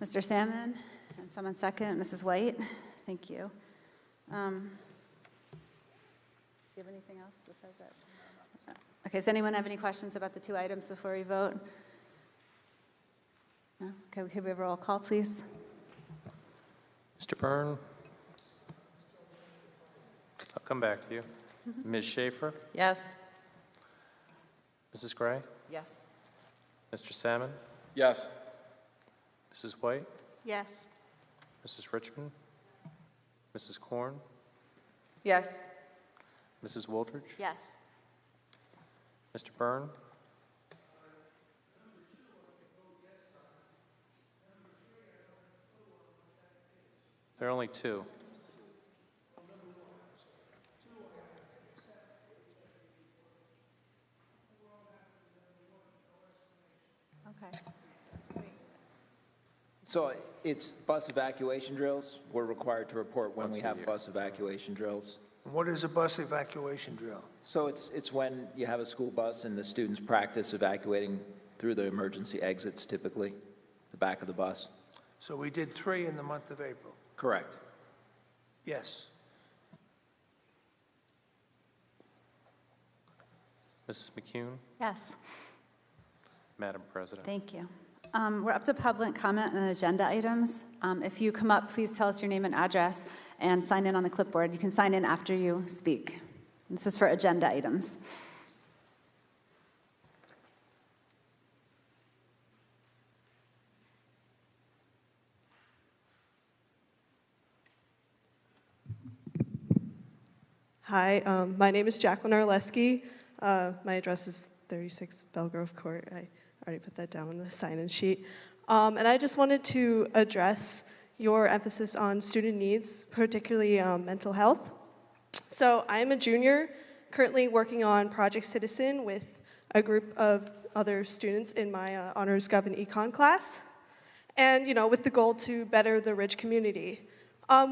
Mr. Salmon, and someone second, Mrs. White. Thank you. Do you have anything else besides that? Okay, does anyone have any questions about the 2 items before we vote? No? Okay, could we have a roll call, please? Mr. Byrne? I'll come back to you. Ms. Schaefer? Yes. Mrs. Gray? Yes. Mr. Salmon? Yes. Mrs. White? Yes. Mrs. Richmond? Mrs. Korn? Yes. Mrs. Wooldridge? Yes. Mr. Byrne? There are only 2. Okay. So it's bus evacuation drills. We're required to report when Once we a have year. bus evacuation drills. What is a bus evacuation drill? So it's when you have a school bus and the students practice evacuating through the emergency exits typically, the back of the bus. So we did 3 in the month of April. Correct. Yes. Mrs. McCune? Yes. Madam President? Thank you. We're up to public comment on agenda items. If you come up, please tell us your name and address and sign in on the clipboard. You can sign in after you speak. This is for agenda items. Hi, my name is Jacqueline Arleski. My address is 36 Belgrove Court. I already put that down on the sign-in sheet. And I just wanted to address your emphasis on student needs, particularly mental health. So I'm a junior, currently working on Project Citizen with a group of other students in my Honors Gov and Econ class, and with the goal to better the Ridge community.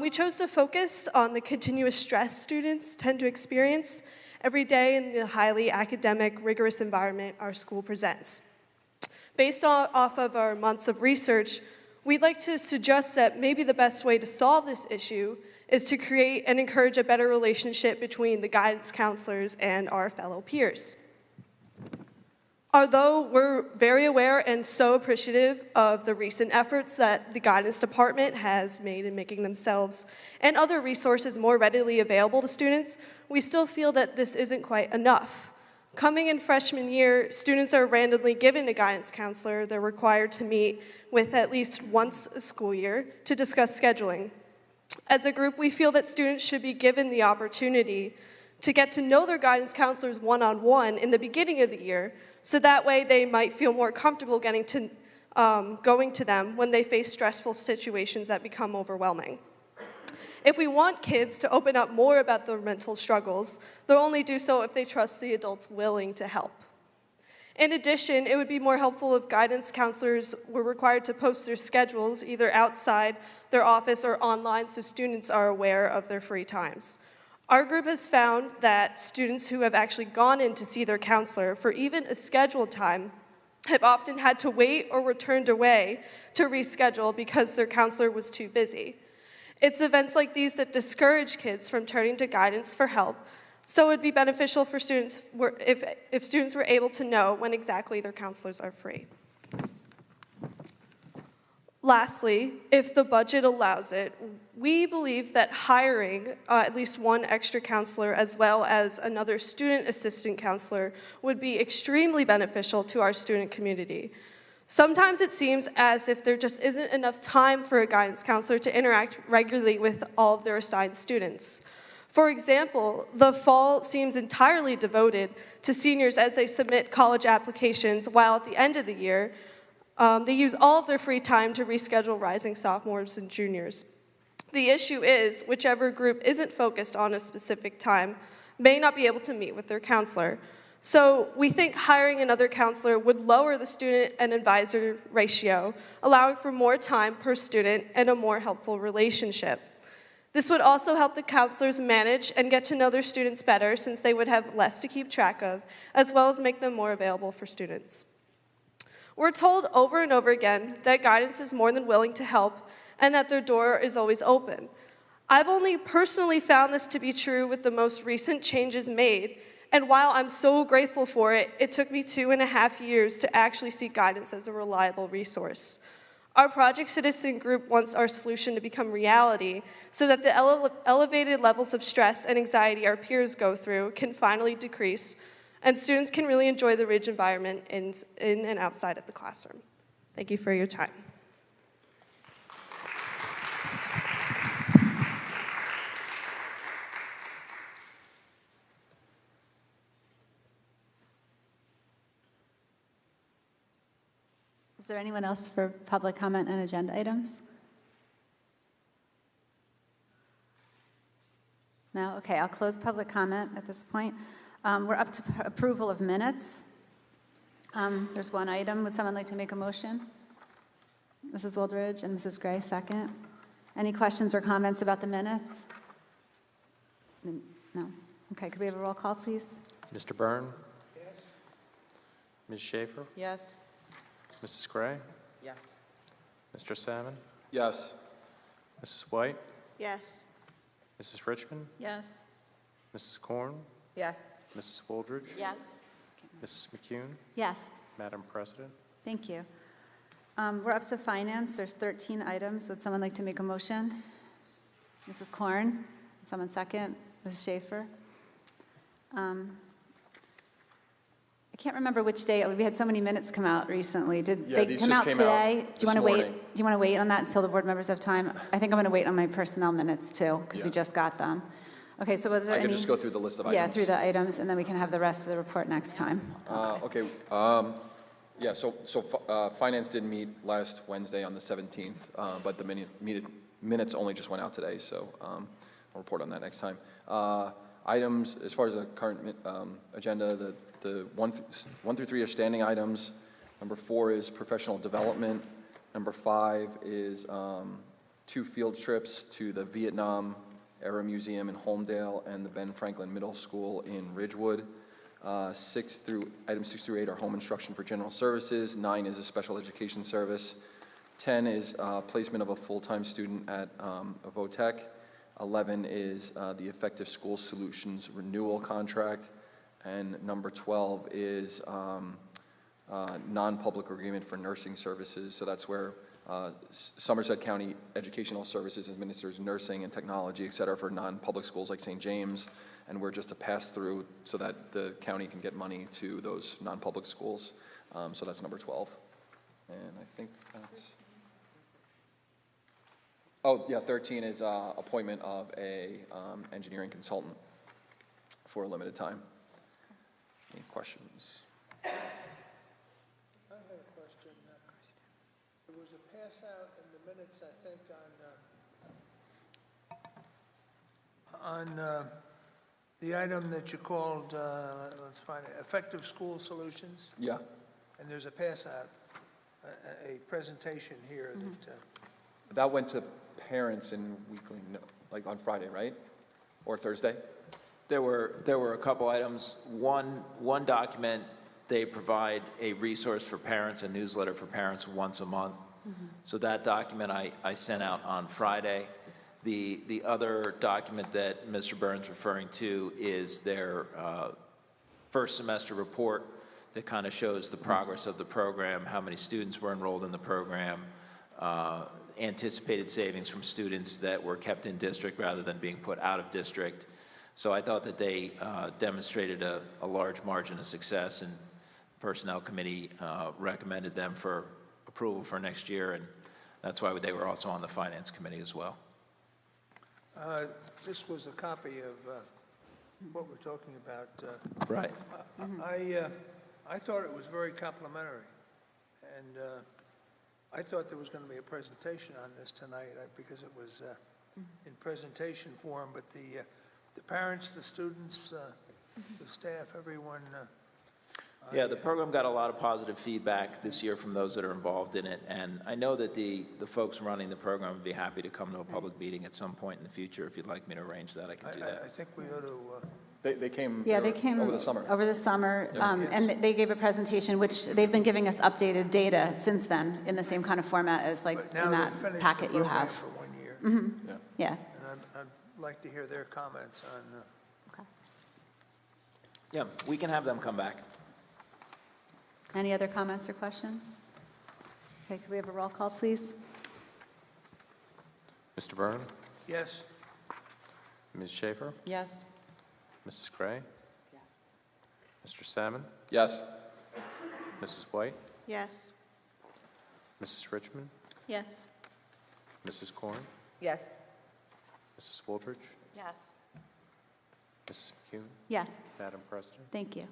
We chose to focus on the continuous stress students tend to experience every day in the highly academic, rigorous environment our school presents. Based off of our months of research, we'd like to suggest that maybe the best way to solve this issue is to create and encourage a better relationship between the guidance counselors and our fellow peers. Although we're very aware and so appreciative of the recent efforts that the guidance department has made in making themselves and other resources more readily available to students, we still feel that this isn't quite enough. Coming in freshman year, students are randomly given a guidance counselor. They're required to meet with at least once a school year to discuss scheduling. As a group, we feel that students should be given the opportunity to get to know their guidance counselors one-on-one in the beginning of the year, so that way they might feel more comfortable going to them when they face stressful situations that become overwhelming. If we want kids to open up more about their mental struggles, they'll only do so if they trust the adults willing to help. In addition, it would be more helpful if guidance counselors were required to post their schedules either outside their office or online so students are aware of their free times. Our group has found that students who have actually gone in to see their counselor for even a scheduled time have often had to wait or were turned away to reschedule because their counselor was too busy. It's events like these that discourage kids from turning to guidance for help, so it would be beneficial for students if students were able to know when exactly their counselors are free. Lastly, if the budget allows it, we believe that hiring at least one extra counselor as well as another student assistant counselor would be extremely beneficial to our student community. Sometimes it seems as if there just isn't enough time for a guidance counselor to interact regularly with all of their assigned students. For example, the fall seems entirely devoted to seniors as they submit college applications, while at the end of the year, they use all of their free time to reschedule rising sophomores and juniors. The issue is, whichever group isn't focused on a specific time may not be able to meet with their counselor. So we think hiring another counselor would lower the student and advisor ratio, allowing for more time per student and a more helpful relationship. This would also help the counselors manage and get to know their students better since they would have less to keep track of, as well as make them more available for students. We're told over and over again that guidance is more than willing to help and that their door is always open. I've only personally found this to be true with the most recent changes made, and while I'm so grateful for it, it took me 2.5 years to actually see guidance as a reliable resource. Our Project Citizen group wants our solution to become reality so that the elevated levels of stress and anxiety our peers go through can finally decrease and students can really enjoy the rich environment in and outside of the classroom. Thank you for your time. Is there anyone else for public comment on agenda items? No? Okay, I'll close public comment at this point. We're up to approval of minutes. There's one item. Would someone like to make a motion? Mrs. Wooldridge and Mrs. Gray, second. Any questions or comments about the minutes? No? Okay, could we have a roll call, please? Mr. Byrne? Yes. Ms. Schaefer? Yes. Mrs. Gray? Yes. Mr. Salmon? Yes. Mrs. White? Yes. Mrs. Richmond? Yes. Mrs. Korn? Yes. Mrs. Wooldridge? Yes. Mrs. McCune? Yes, Madam President? thank you. We're up to finance. There's 13 items. Would someone like to make a motion? Mrs. Korn? Someone second? Mrs. Schaefer? I can't remember which day. We had so many minutes come out recently. Did Yeah, they these come just out came today? out Do you this want to wait? morning. Do you want to wait on that until the board members have time? I think I'm going to wait on my personnel minutes too, because we Yeah. just got them. Okay, so was there I any? could just go through the list of Yeah, items. through the items, and then we can have the rest of the report next time. Okay, yeah, so Finance did meet last Wednesday on the 17th, but the minutes only just went out today, so I'll report on that next time. Items, as far as the current agenda, the 1 through 3 are standing items. Number 4 is professional development. Number 5 is 2 field trips to the Vietnam Era Museum in Holmdale and the Ben Franklin Middle School in Ridgewood. Items 6 through 8 are home instruction for general services. 9 is a special education service. 10 is placement of a full-time student at Votech. 11 is the Effective School Solutions renewal contract. And number 12 is non-public agreement for nursing services. So that's where Somerset County Educational Services administers nursing and technology, et cetera, for non-public schools like St. James. And we're just a pass-through so that the county can get money to those non-public schools. So that's number 12. And I think that's... Oh, yeah, 13 is appointment of a engineering consultant for a limited time. Any questions? I have a question. There was a pass out in the minutes, I think, on the item that you called, let's find it, Effective School Solutions, Yeah. and there's a pass out, a presentation here that, That went to parents in weekly, like on Friday, right? Or Thursday? There were a couple items. One document, they provide a resource for parents, a newsletter for parents once a month. So that document I sent out on Friday. The other document that Mr. Burns referring to is their first semester report that kind of shows the progress of the program, how many students were enrolled in the program, anticipated savings from students that were kept in district rather than being put out of district. So I thought that they demonstrated a large margin of success, and the Personnel Committee recommended them for approval for next year, and that's why they were also on the Finance Committee as well. this was a copy of what we're talking about. Right. I thought it was very complimentary, and I thought there was going to be a presentation on this tonight because it was in presentation form, but the parents, the students, the staff, everyone Yeah, the program got a lot of positive feedback this year from those that are involved in it, and I know that the folks running the program would be happy to come to a public meeting at some point in the future. If you'd like me to arrange that, I can do I that. think we ought to, They came. Yeah, they came over the summer. over the summer, and they gave a presentation, which they've been giving us updated data since then in the same kind of format as like but now in they've that finished the packet you program have. for 1 year. Yeah. Yeah. And I'd like to hear their comments on, Yeah, we can have them come back. Any other comments or questions? Okay, could we have a roll call, please? Mr. Byrne? yes, Ms. Schaefer? Yes. Mrs. Gray? Yes. Mr. Salmon? Yes. Mrs. White? Yes. Mrs. Richmond? Yes. Mrs. Korn? Yes. Mrs. Wooldridge? Yes. Mrs. McCune? Yes. Madam President? Thank you.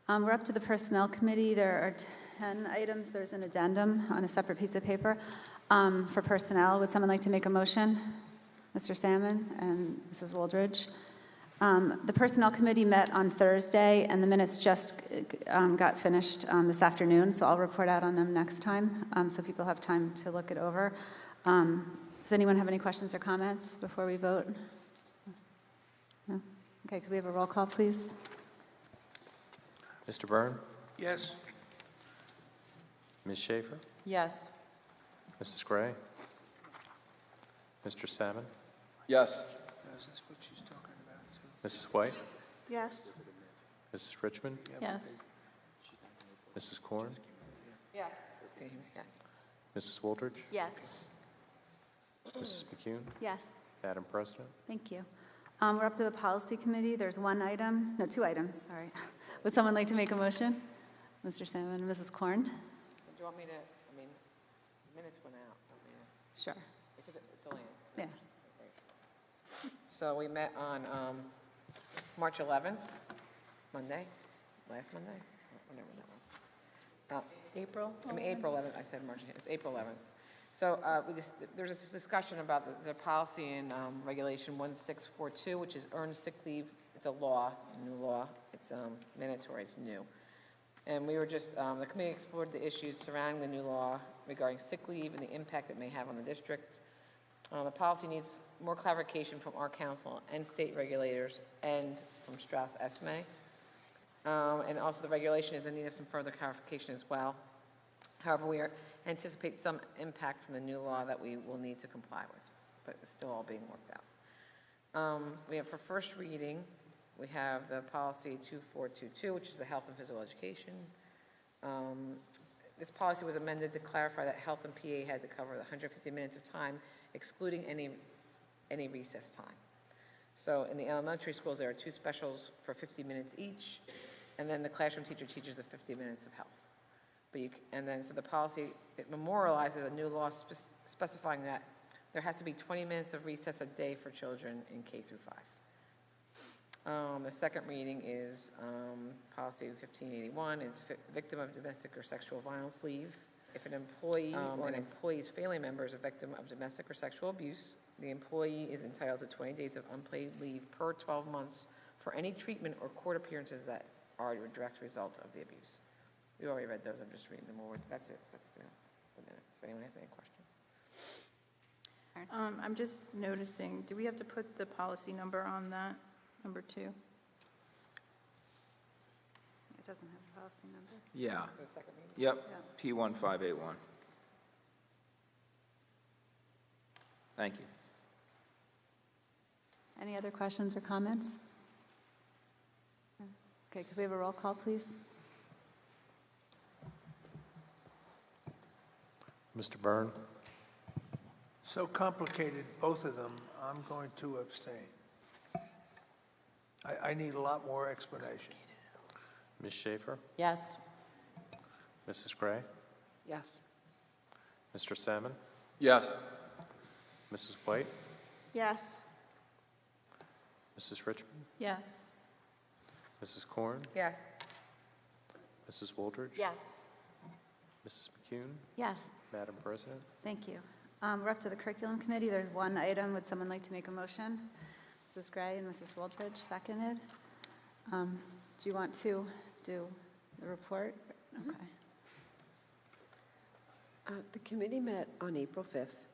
We're up to the Personnel Committee. There are 10 items. There's an addendum on a separate piece of paper for personnel. Would someone like to make a motion? Mr. Salmon and Mrs. Wooldridge. The Personnel Committee met on Thursday, and the minutes just got finished this afternoon, so I'll report out on them next time, so people have time to look it over. Does anyone have any questions or comments before we vote? No? Okay, could we have a roll call, please? Mr. Byrne? yes, Ms. Schaefer? Yes. Mrs. Gray? Mr. Salmon? Yes. is this what she's talking about, too? Mrs. White? Yes. Mrs. Richmond? Yes. Mrs. Korn? Yes. Yes. Mrs. Wooldridge? Yes. Mrs. McCune? Yes. Madam President? Thank you. We're up to the Policy Committee. There's one item, no, two items, sorry. Would someone like to make a motion? Mr. Salmon, Mrs. Korn? Do you want me to, minutes went out. Sure. Because it's only. Yeah. So we met on March 11th, Monday, last Monday, whatever that was. April? April 11th, I said March, it's April 11th. So there's this discussion about the policy in Regulation 1642, which is earned sick leave. It's a law, new law. It's mandatory, it's new. And we were just, the committee explored the issues surrounding the new law regarding sick leave and the impact it may have on the district. The policy needs more clarification from our council and state regulators and from Strauss Esme. And also the regulation is in need of some further clarification as well. However, we anticipate some impact from the new law that we will need to comply with, but it's still all being worked out. We have for first reading, we have the policy 2422, which is the health and physical education. This policy was amended to clarify that health and PA had to cover the 150 minutes of time, excluding any recess time. So in the elementary schools, there are 2 specials for 50 minutes each, and then the classroom teacher teaches the 50 minutes of health. So the policy, it memorializes a new law specifying that there has to be 20 minutes of recess a day for children in K through 5. The second reading is policy 1581. It's victim of domestic or sexual violence leave. If an employee or an employee's family member is a victim of domestic or sexual abuse, the employee is entitled to 20 days of unpaid leave per 12 months for any treatment or court appearances that are a direct result of the abuse. We already read those. I'm just reading them over. That's it. That's the minutes. If anyone has any questions. I'm just noticing, do we have to put the policy number on that, number 2? It doesn't have a policy number. Yeah. The second reading. Yep, P1581. Thank you. Any other questions or comments? Okay, could we have a roll call, please? Mr. Byrne? so complicated, both of them, I'm going to abstain. I need a lot more explanation. Ms. Schaefer? Yes. Mrs. Gray? Yes. Mr. Salmon? Yes. Mrs. White? Yes. Mrs. Richmond? Yes. Mrs. Korn? Yes. Mrs. Wooldridge? Yes. Mrs. McCune? Yes. Madam President? Thank you. We're up to the Curriculum Committee. There's one item. Would someone like to make a motion? Mrs. Gray and Mrs. Wooldridge, seconded. Do you want to do the report? Okay. The committee met on April 5th.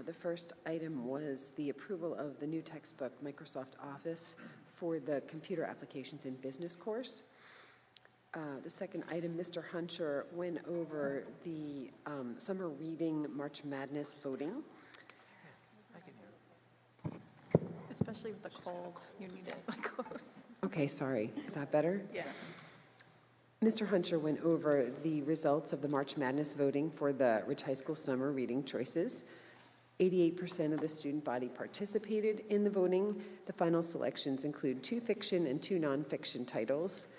The first item was the approval of the new textbook, Microsoft Office, for the computer applications in business course. The second item, Mr. Hunter went over the summer reading March Madness voting. Especially with the cold, you need it close. Okay, sorry. Is that better? Yeah. Mr. Hunter went over the results of the March Madness voting for the Ridge High School summer reading choices. 88% of the student body participated in the voting. The final selections include 2 fiction and 2 nonfiction titles.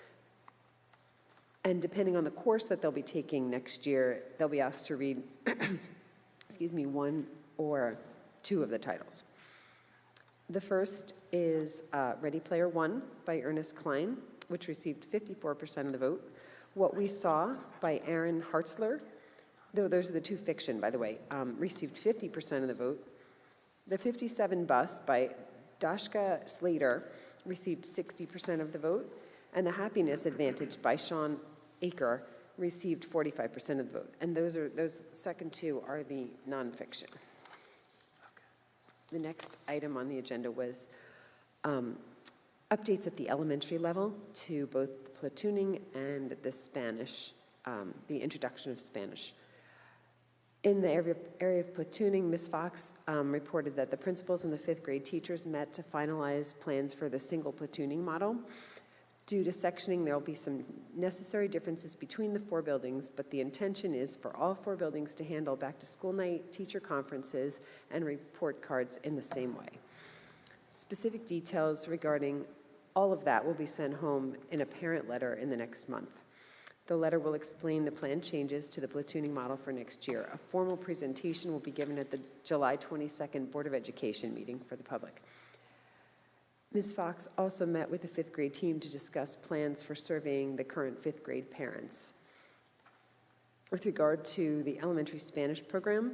And depending on the course that they'll be taking next year, they'll be asked to read, 1 or 2 of the titles. The first is Ready Player One by Ernest Cline, which received 54% of the vote. What We Saw by Aaron Hartzler, though those are the 2 fiction, by the way, received 50% of the vote. The 57 Bus by Dashka Slater received 60% of the vote. And The Happiness Advantage by Sean Aker received 45% of the vote. And those second 2 are the nonfiction. The next item on the agenda was updates at the elementary level to both platooning and the Spanish, the introduction of Spanish. In the area of platooning, Ms. Fox reported that the principals and the 5th grade teachers met to finalize plans for the single platooning model. Due to sectioning, there will be some necessary differences between the 4 buildings, but the intention is for all 4 buildings to handle back-to-school night, teacher conferences, and report cards in the same way. Specific details regarding all of that will be sent home in a parent letter in the next month. The letter will explain the planned changes to the platooning model for next year. A formal presentation will be given at the July 22nd Board of Education meeting for the public. Ms. Fox also met with the 5th grade team to discuss plans for surveying the current 5th grade parents. With regard to the elementary Spanish program,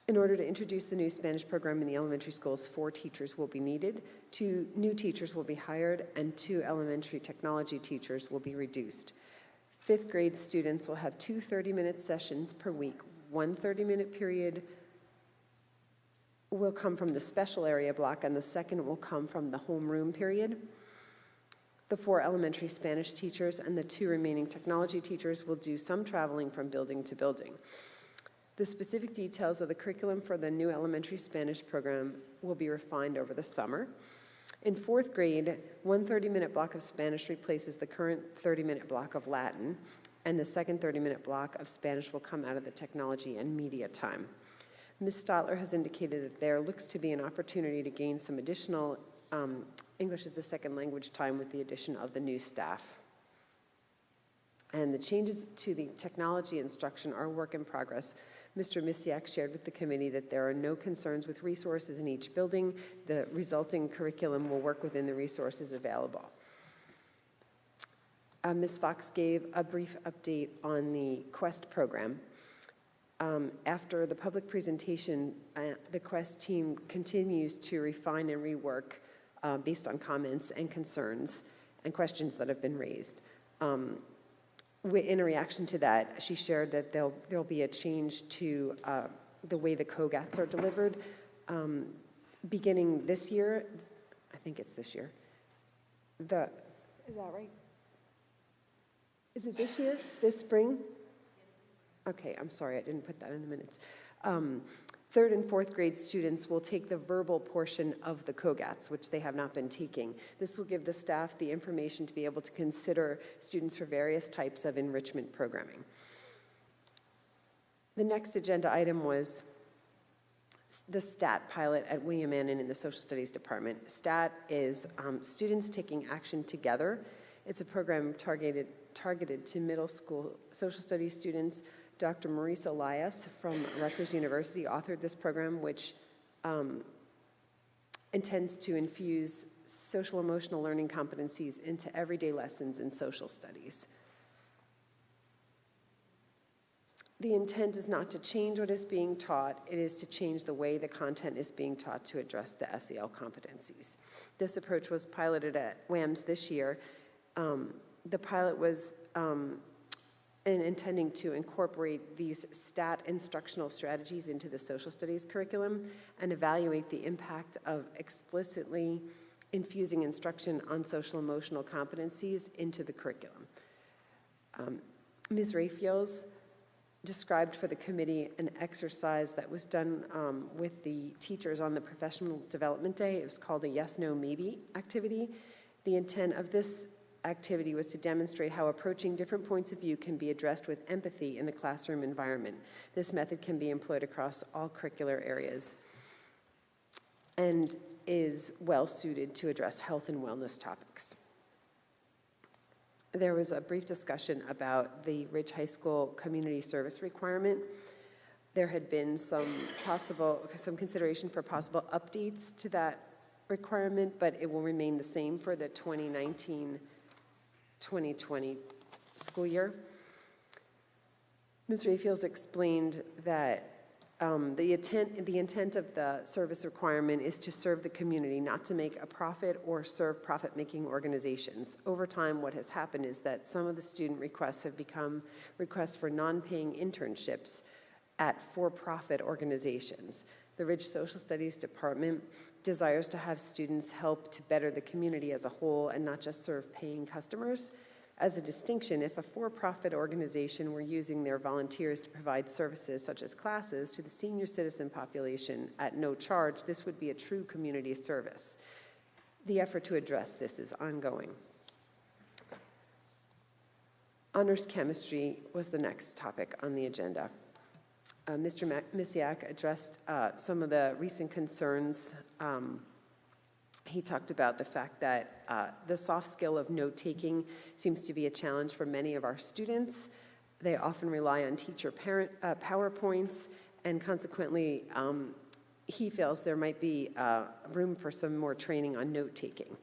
in order to introduce the new Spanish program in the elementary schools, 4 teachers will be needed, 2 new teachers will be hired, and 2 elementary technology teachers will be reduced. 5th grade students will have 2 30-minute sessions per week. 1 30-minute period will come from the special area block, and the second will come from the homeroom period. The 4 elementary Spanish teachers and the 2 remaining technology teachers will do some traveling from building to building. The specific details of the curriculum for the new elementary Spanish program will be refined over the summer. In 4th grade, 1 30-minute block of Spanish replaces the current 30-minute block of Latin, and the second 30-minute block of Spanish will come out of the technology and media time. Ms. Stotler has indicated that there looks to be an opportunity to gain some additional English as a second language time with the addition of the new staff. And the changes to the technology instruction are a work in progress. Mr. Misiak shared with the committee that there are no concerns with resources in each building. The resulting curriculum will work within the resources available. Ms. Fox gave a brief update on the QUEST program. After the public presentation, the QUEST team continues to refine and rework based on comments and concerns and questions that have been raised. In a reaction to that, she shared that there'll be a change to the way the COGATs are delivered beginning this year. I think it's this year. Is that right? Is it this year? This spring? Okay, I'm sorry, I didn't put that in the minutes. 3rd and 4th grade students will take the verbal portion of the COGATs, which they have not been taking. This will give the staff the information to be able to consider students for various types of enrichment programming. The next agenda item was the STAT pilot at William Annan in the Social Studies Department. STAT is Students Taking Action Together. It's a program targeted to middle school social studies students. Dr. Maurice Elias from Rutgers University authored this program, which intends to infuse social emotional learning competencies into everyday lessons in social studies. The intent is not to change what is being taught, it is to change the way the content is being taught to address the SEL competencies. This approach was piloted at WAMS this year, The pilot was in intending to incorporate these STAT instructional strategies into the social studies curriculum and evaluate the impact of explicitly infusing instruction on social emotional competencies into the curriculum. Ms. Raphaels described for the committee an exercise that was done with the teachers on the professional development day. It was called a yes, no, maybe activity. The intent of this activity was to demonstrate how approaching different points of view can be addressed with empathy in the classroom environment. This method can be employed across all curricular areas and is well suited to address health and wellness topics. There was a brief discussion about the Ridge High School community service requirement. There had been some consideration for possible updates to that requirement, but it will remain the same for the 2019-2020 school year. Ms. Raphaels explained that the intent of the service requirement is to serve the community, not to make a profit or serve profit-making organizations. Over time, what has happened is that some of the student requests have become requests for non-paying internships at for-profit organizations. The Ridge Social Studies Department desires to have students help to better the community as a whole and not just serve paying customers. As a distinction, if a for-profit organization were using their volunteers to provide services such as classes to the senior citizen population at no charge, this would be a true community service. The effort to address this is ongoing. Honors chemistry was the next topic on the agenda. Mr. Misiak addressed some of the recent concerns. He talked about the fact that the soft skill of note-taking seems to be a challenge for many of our students. They often rely on teacher-parent PowerPoints, and consequently, he feels there might be room for some more training on note-taking.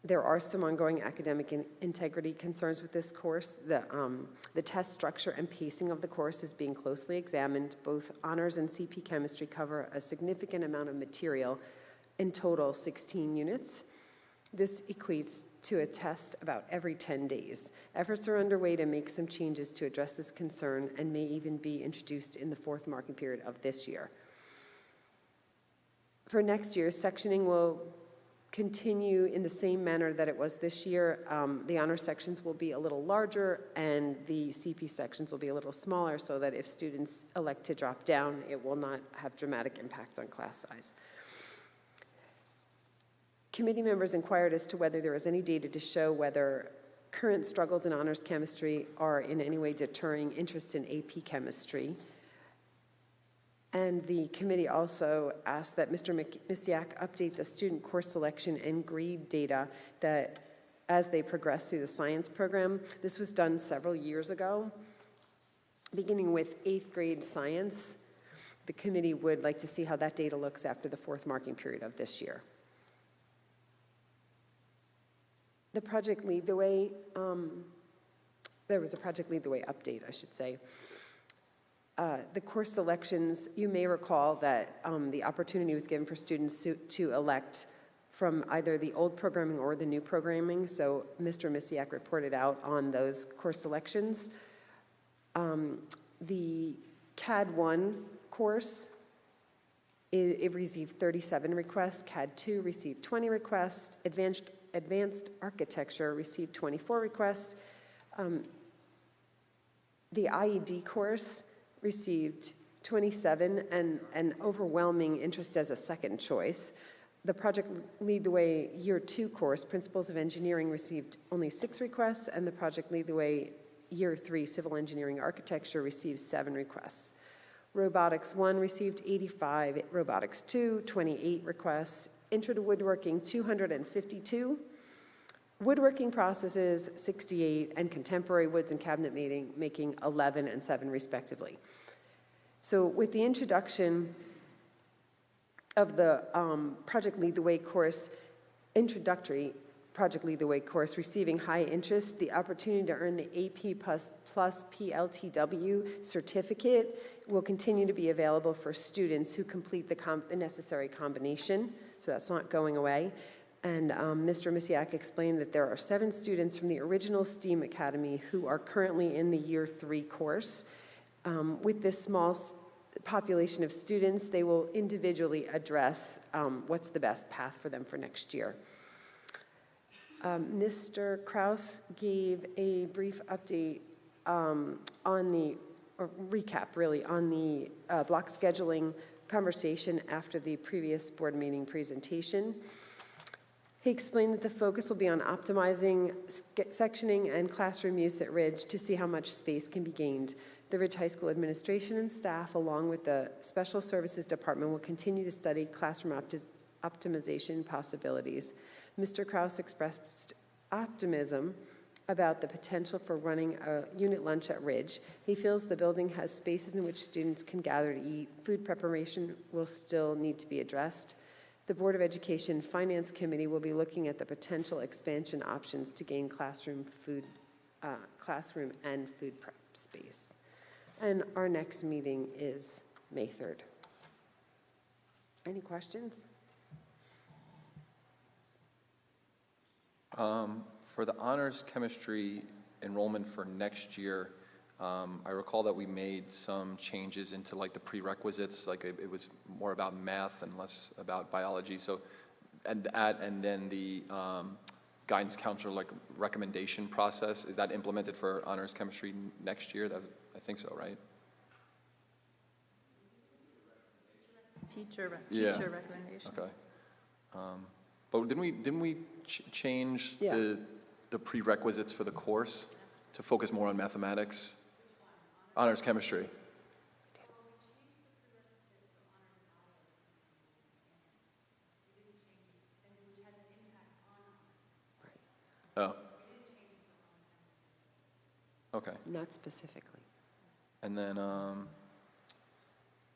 There are some ongoing academic integrity concerns with this course. The test structure and pacing of the course is being closely examined. Both honors and CP chemistry cover a significant amount of material, in total 16 units. This equates to a test about every 10 days. Efforts are underway to make some changes to address this concern and may even be introduced in the fourth marking period of this year. For next year, sectioning will continue in the same manner that it was this year. The honor sections will be a little larger and the CP sections will be a little smaller so that if students elect to drop down, it will not have dramatic impact on class size. Committee members inquired as to whether there was any data to show whether current struggles in honors chemistry are in any way deterring interest in AP chemistry. And the committee also asked that Mr. Misiak update the student course selection and grade data that as they progress through the science program. This was done several years ago. Beginning with 8th grade science, the committee would like to see how that data looks after the fourth marking period of this year. The Project Lead the Way, there was a Project Lead the Way update, I should say. The course selections, you may recall that the opportunity was given for students to elect from either the old programming or the new programming, so Mr. Misiak reported out on those course selections. The CAD 1 course, it received 37 requests, CAD 2 received 20 requests, Advanced Architecture received 24 requests. The IED course received 27 and an overwhelming interest as a second choice. The Project Lead the Way Year 2 course, Principles of Engineering, received only 6 requests, and the Project Lead the Way Year 3, Civil Engineering Architecture, received 7 requests. Robotics 1 received 85, Robotics 2, 28 requests, Intro to Woodworking 252, Woodworking Processes 68, and Contemporary Woods and Cabinet making 11 and 7 respectively. So with the introduction of the Project Lead the Way course, introductory Project Lead the Way course receiving high interest, the opportunity to earn the AP plus PLTW certificate will continue to be available for students who complete the necessary combination, so that's not going away. And Mr. Misiak explained that there are 7 students from the original STEAM Academy who are currently in the Year 3 course. With this small population of students, they will individually address what's the best path for them for next year. Mr. Kraus gave a brief update on the, or recap really, on the block scheduling conversation after the previous board meeting presentation. He explained that the focus will be on optimizing sectioning and classroom use at Ridge to see how much space can be gained. The Ridge High School administration and staff, along with the Special Services Department, will continue to study classroom optimization possibilities. Mr. Kraus expressed optimism about the potential for running a unit lunch at Ridge. He feels the building has spaces in which students can gather to eat. Food preparation will still need to be addressed. The Board of Education Finance Committee will be looking at the potential expansion options to gain classroom and food prep space. And our next meeting is May 3rd. Any questions? For the honors chemistry enrollment for next year, I recall that we made some changes into like the prerequisites, like it was more about math and less about biology. So, and then the guidance counselor like recommendation process, is that implemented for honors chemistry next year? I think so, right? Teacher Yeah. recommendation. Okay. But didn't we change the prerequisites for the course to focus more on mathematics? Honors chemistry. Oh. Okay. Not specifically. And then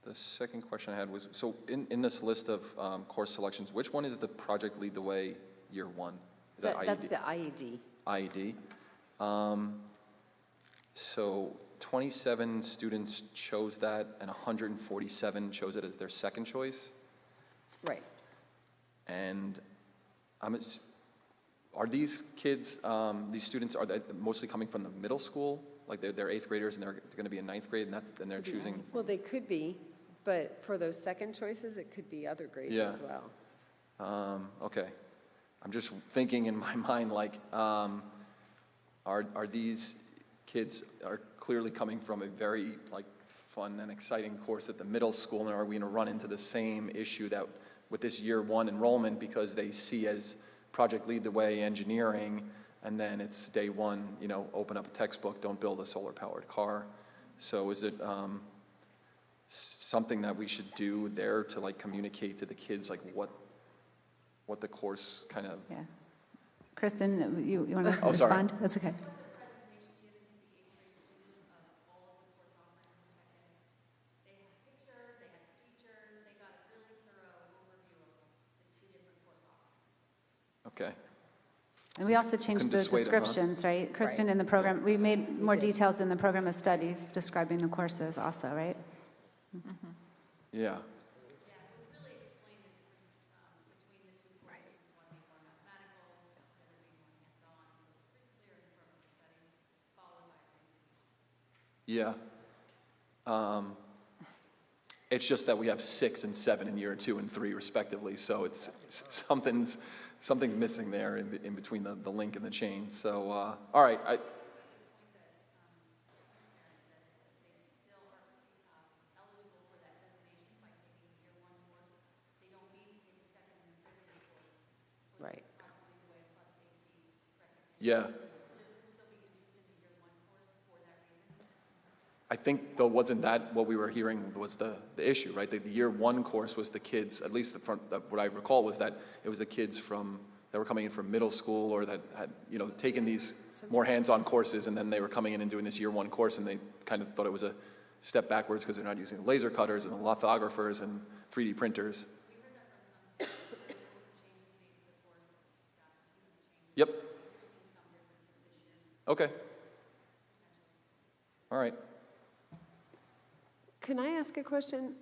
the second question I had was, so in this list of course selections, which one is the Project Lead the Way Year 1? Is that IED? That's the IED. IED. So 27 students chose that, and 147 chose it as their second choice. Right. And are these kids, these students, are they mostly coming from the middle school? Like they're 8th graders and they're going to be in 9th grade, and they're choosing? Well, they could be, but for those second choices, it could be other grades as well. Okay. I'm just thinking in my mind, like, are these kids are clearly coming from a very like fun and exciting course at the middle school, and are we going to run into the same issue that with this Year 1 enrollment, because they see as Project Lead the Way engineering, and then it's day 1, you know, open up a textbook, don't build a solar-powered car. So is it something that we should do there to like communicate to the kids like what the course kind of? Yeah. Kristen, you want to Oh, sorry. respond? That's okay. Okay. And we also changed Couldn't the dissuade them, huh? descriptions, right? Kristen, in the program, we made more details in the program of studies describing the courses also, right? Yeah. Yeah. It's just that we have 6 and 7 in Year 2 and 3 respectively, so it's something's missing there in between the link and the chain. So, all right. Right. Yeah. I think, though, wasn't that what we were hearing was the issue, right? The Year 1 course was the kids, at least what I recall was that it was the kids that were coming in from middle school, or that had, you know, taken these more hands-on courses, and then they were coming in and doing this Year 1 course, and they kind of thought it was a step backwards because they're not using the laser cutters and the lithographers and 3D printers. Yep. Okay. All right. Can I ask a question?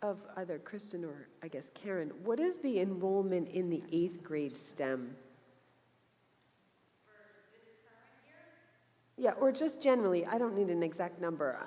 of either Kristen or, I guess, Karen, what is the enrollment in the 8th grade STEM? Yeah, or just generally, I don't need an exact number.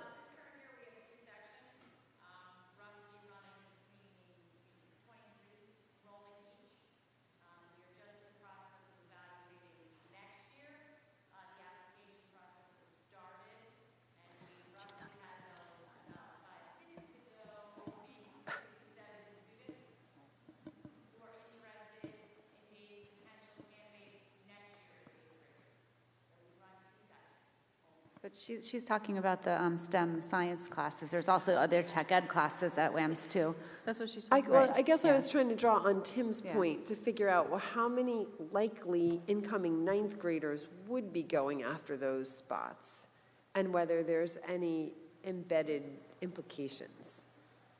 But she's talking about the STEM science classes. There's also other tech ed classes at WAMS too. That's what she said. I guess I yeah. was trying to draw on Tim's Yeah. point to figure out, well, how many likely incoming 9th graders would be going after those spots? And whether there's any embedded implications.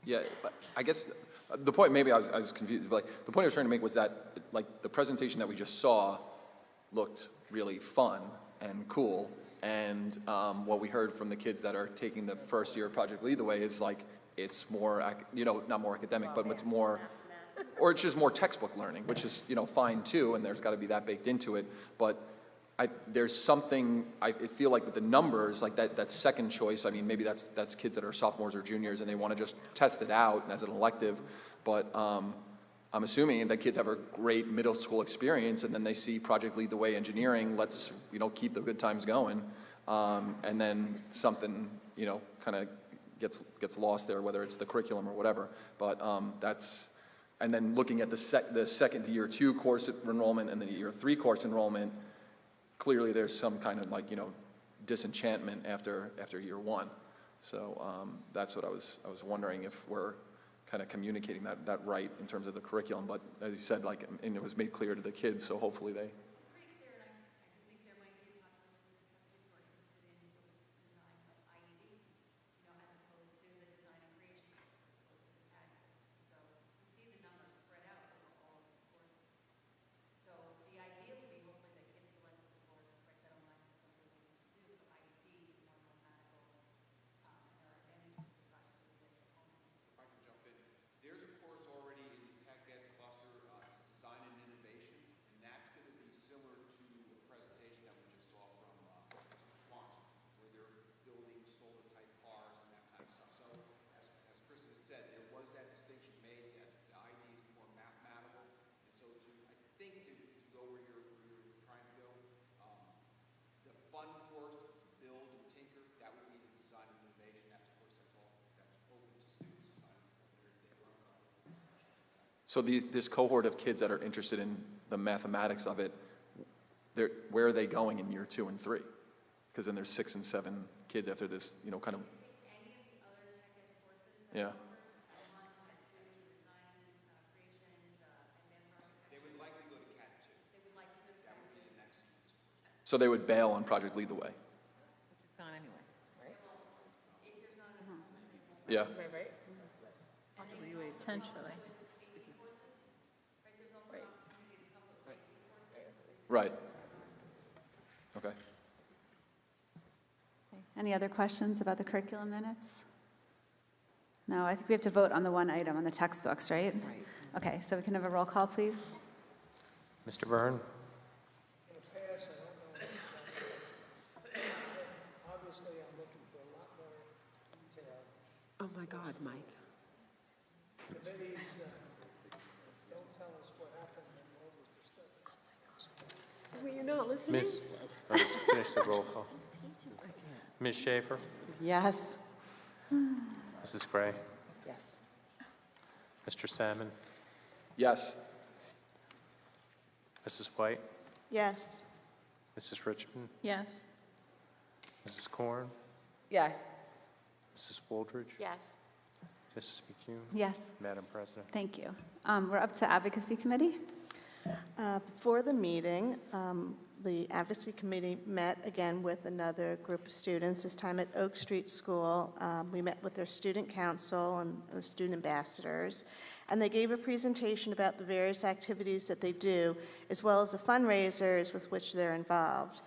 Yeah, I guess the point, maybe I was confused, but like, the point I was trying to make was that, like, the presentation that we just saw looked really fun and cool. And what we heard from the kids that are taking the first year of Project Lead the Way is like, it's more, not more academic, but it's more, or it's just more textbook learning, which is, fine too, and there's got to be that baked into it. But there's something, I feel like with the numbers, like that second choice, I mean, maybe that's kids that are sophomores or juniors and they want to just test it out as an elective. But I'm assuming that kids have a great middle school experience and then they see Project Lead the Way Engineering, let's, keep the good times going. And then something, kind of gets lost there, whether it's the curriculum or whatever. But and then looking at the second to year 2 course enrollment and the year 3 course enrollment, clearly there's some kind of disenchantment after year 1. So that's what I was wondering if we're kind of communicating that right in terms of the curriculum. But as you said, and it was made clear to the kids, so hopefully they. There's a course already in the Tech Ed cluster, Design and Innovation, and that's going to be similar to a presentation that we just saw from Swanson, where they're building solar-type cars and that kind of stuff. So, as Kristen has said, there was that distinction made that the ID is more mathematical, and so to go where you're trying to go, the fun course, build and tinker, that would be the Design and Innovation. That's a course that's open to students to sign up for. So this cohort of kids that are interested in the mathematics of it, where are they going in year 2 and 3? Because then there's 6 and 7 kids after this, kind of. Yeah. They would likely go to Cat 2. That would be the next year's course. So they would bail on Project Lead the Way. Which is gone anyway, right? Yeah. Right? Potentially. Right. Okay. Any other questions about the curriculum minutes? No, I think we have to vote on the one item on the textbooks, right? Right. Okay, so we can have a roll call, please? Mr. Byrne? In the past, I don't know anything about the textbook. Obviously, I'm looking for a lot more detail. Oh, my God, Mike. Committees don't tell us what happened and what was discussed. Wait, you're not listening? Let's finish the roll call. Ms. Schaefer? Yes. Mrs. Gray? Yes. Mr. Salmon? Yes. Mrs. White? Yes. Mrs. Richmond? Yes. Mrs. Korn? Yes. Mrs. Wooldridge? Yes. Mrs. McCune? Yes, Madam President? thank you. We're up to Advocacy Committee. Before the meeting, the Advocacy Committee met again with another group of students, this time at Oak Street School. We met with their student council and the student ambassadors, and they gave a presentation about the various activities that they do, as well as the fundraisers with which they're involved.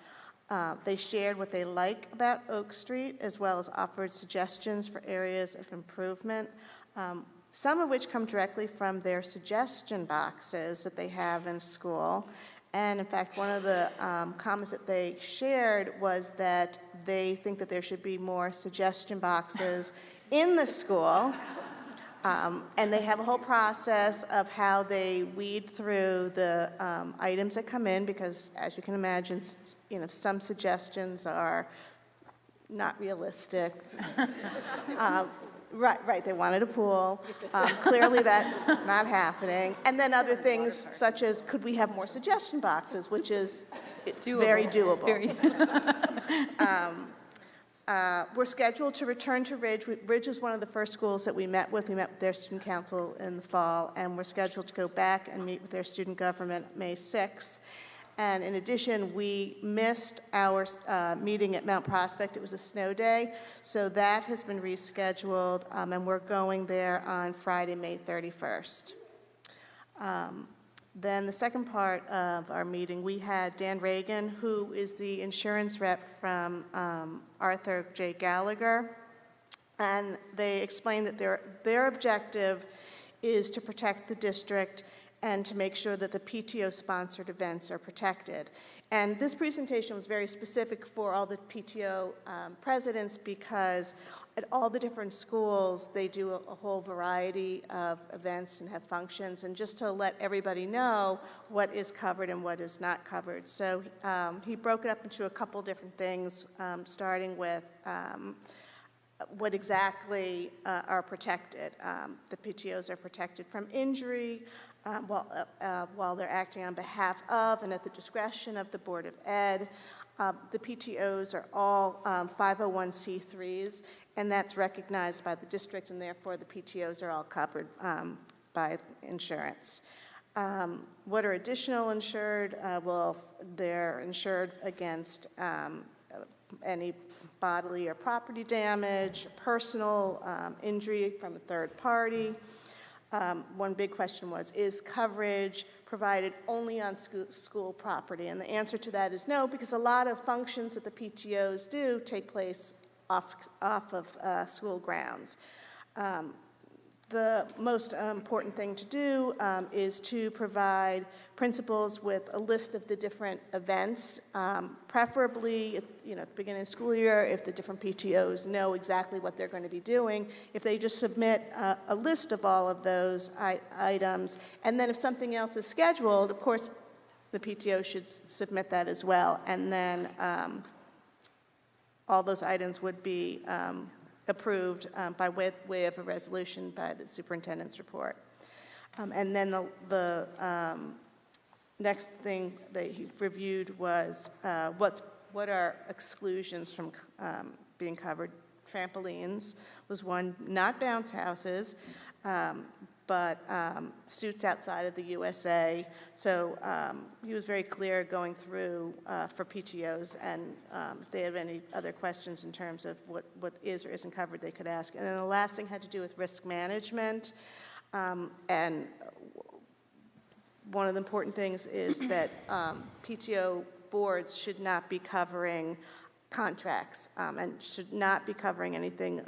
They shared what they like about Oak Street, as well as offered suggestions for areas of improvement. some of which come directly from their suggestion boxes that they have in school. And in fact, one of the comments that they shared was that they think that there should be more suggestion boxes in the school. And they have a whole process of how they weed through the items that come in, because as you can imagine, some suggestions are not realistic. Right, they wanted a pool. Clearly, that's not happening. And then other things such as, could we have more suggestion boxes, which is very doable. We're scheduled to return to Ridge. Ridge is one of the first schools that we met with. We met with their student council in the fall, and we're scheduled to go back and meet with their student government May 6th. And in addition, we missed our meeting at Mount Prospect. It was a snow day, so that has been rescheduled, and we're going there on Friday, May 31st. Then the second part of our meeting, we had Dan Reagan, who is the insurance rep from Arthur J. Gallagher, and they explained that their objective is to protect the district and to make sure that the PTO-sponsored events are protected. And this presentation was very specific for all the PTO presidents, because at all the different schools, they do a whole variety of events and have functions, and just to let everybody know what is covered and what is not covered. So he broke it up into a couple different things, starting with what exactly are protected. The PTOs are protected from injury, while they're acting on behalf of and at the discretion of the Board of Ed. The PTOs are all 501c3s, and that's recognized by the district, and therefore the PTOs are all covered by insurance. What are additional insured? Well, they're insured against any bodily or property damage, personal injury from a third party. One big question was, is coverage provided only on school property? And the answer to that is no, because a lot of functions that the PTOs do take place off of school grounds. The most important thing to do is to provide principals with a list of the different events, preferably at the beginning of the school year, if the different PTOs know exactly what they're going to be doing. If they just submit a list of all of those items, and then if something else is scheduled, of course, the PTO should submit that as well, and then all those items would be approved by way of a resolution by the superintendent's report. And then the next thing that he reviewed was what are exclusions from being covered. Trampolines was one, not bounce houses, but suits outside of the USA. So he was very clear going through for PTOs, and if they have any other questions in terms of what is or isn't covered, they could ask. And then the last thing had to do with risk management. And one of the important things is that PTO boards should not be covering contracts and should not be covering anything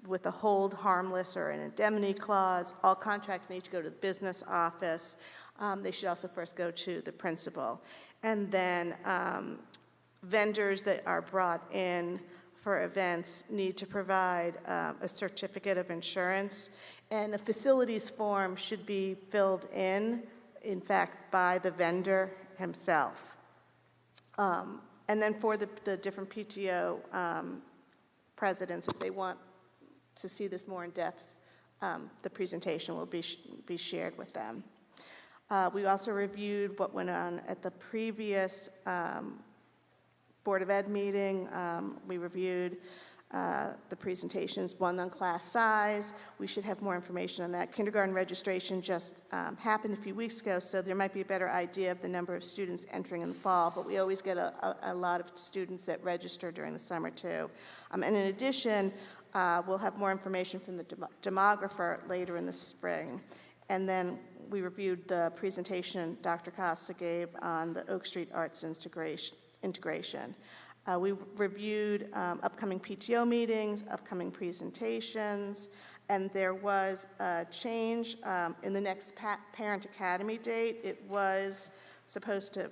with a hold harmless or an indemnity clause. All contracts need to go to the business office. They should also first go to the principal. And then vendors that are brought in for events need to provide a certificate of insurance, and a facilities form should be filled in fact, by the vendor himself. And then for the different PTO presidents, if they want to see this more in depth, the presentation will be shared with them. We also reviewed what went on at the previous Board of Ed meeting. We reviewed the presentations, one on class size. We should have more information on that. Kindergarten registration just happened a few weeks ago, so there might be a better idea of the number of students entering in the fall, but we always get a lot of students that register during the summer too. And in addition, we'll have more information from the demographer later in the spring. And then we reviewed the presentation Dr. Costa gave on the Oak Street Arts integration. We reviewed upcoming PTO meetings, upcoming presentations, And there was a change in the next Parent Academy date. It was supposed to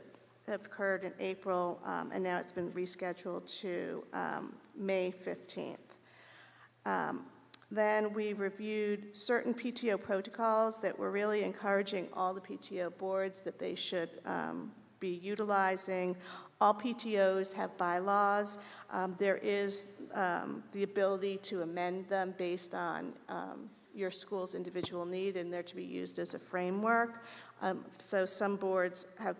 have occurred in April, and now it's been rescheduled to May 15th. Then we reviewed certain PTO protocols that were really encouraging all the PTO boards that they should be utilizing. All PTOs have bylaws. There is the ability to amend them based on your school's individual need, and they're to be used as a framework. So some boards have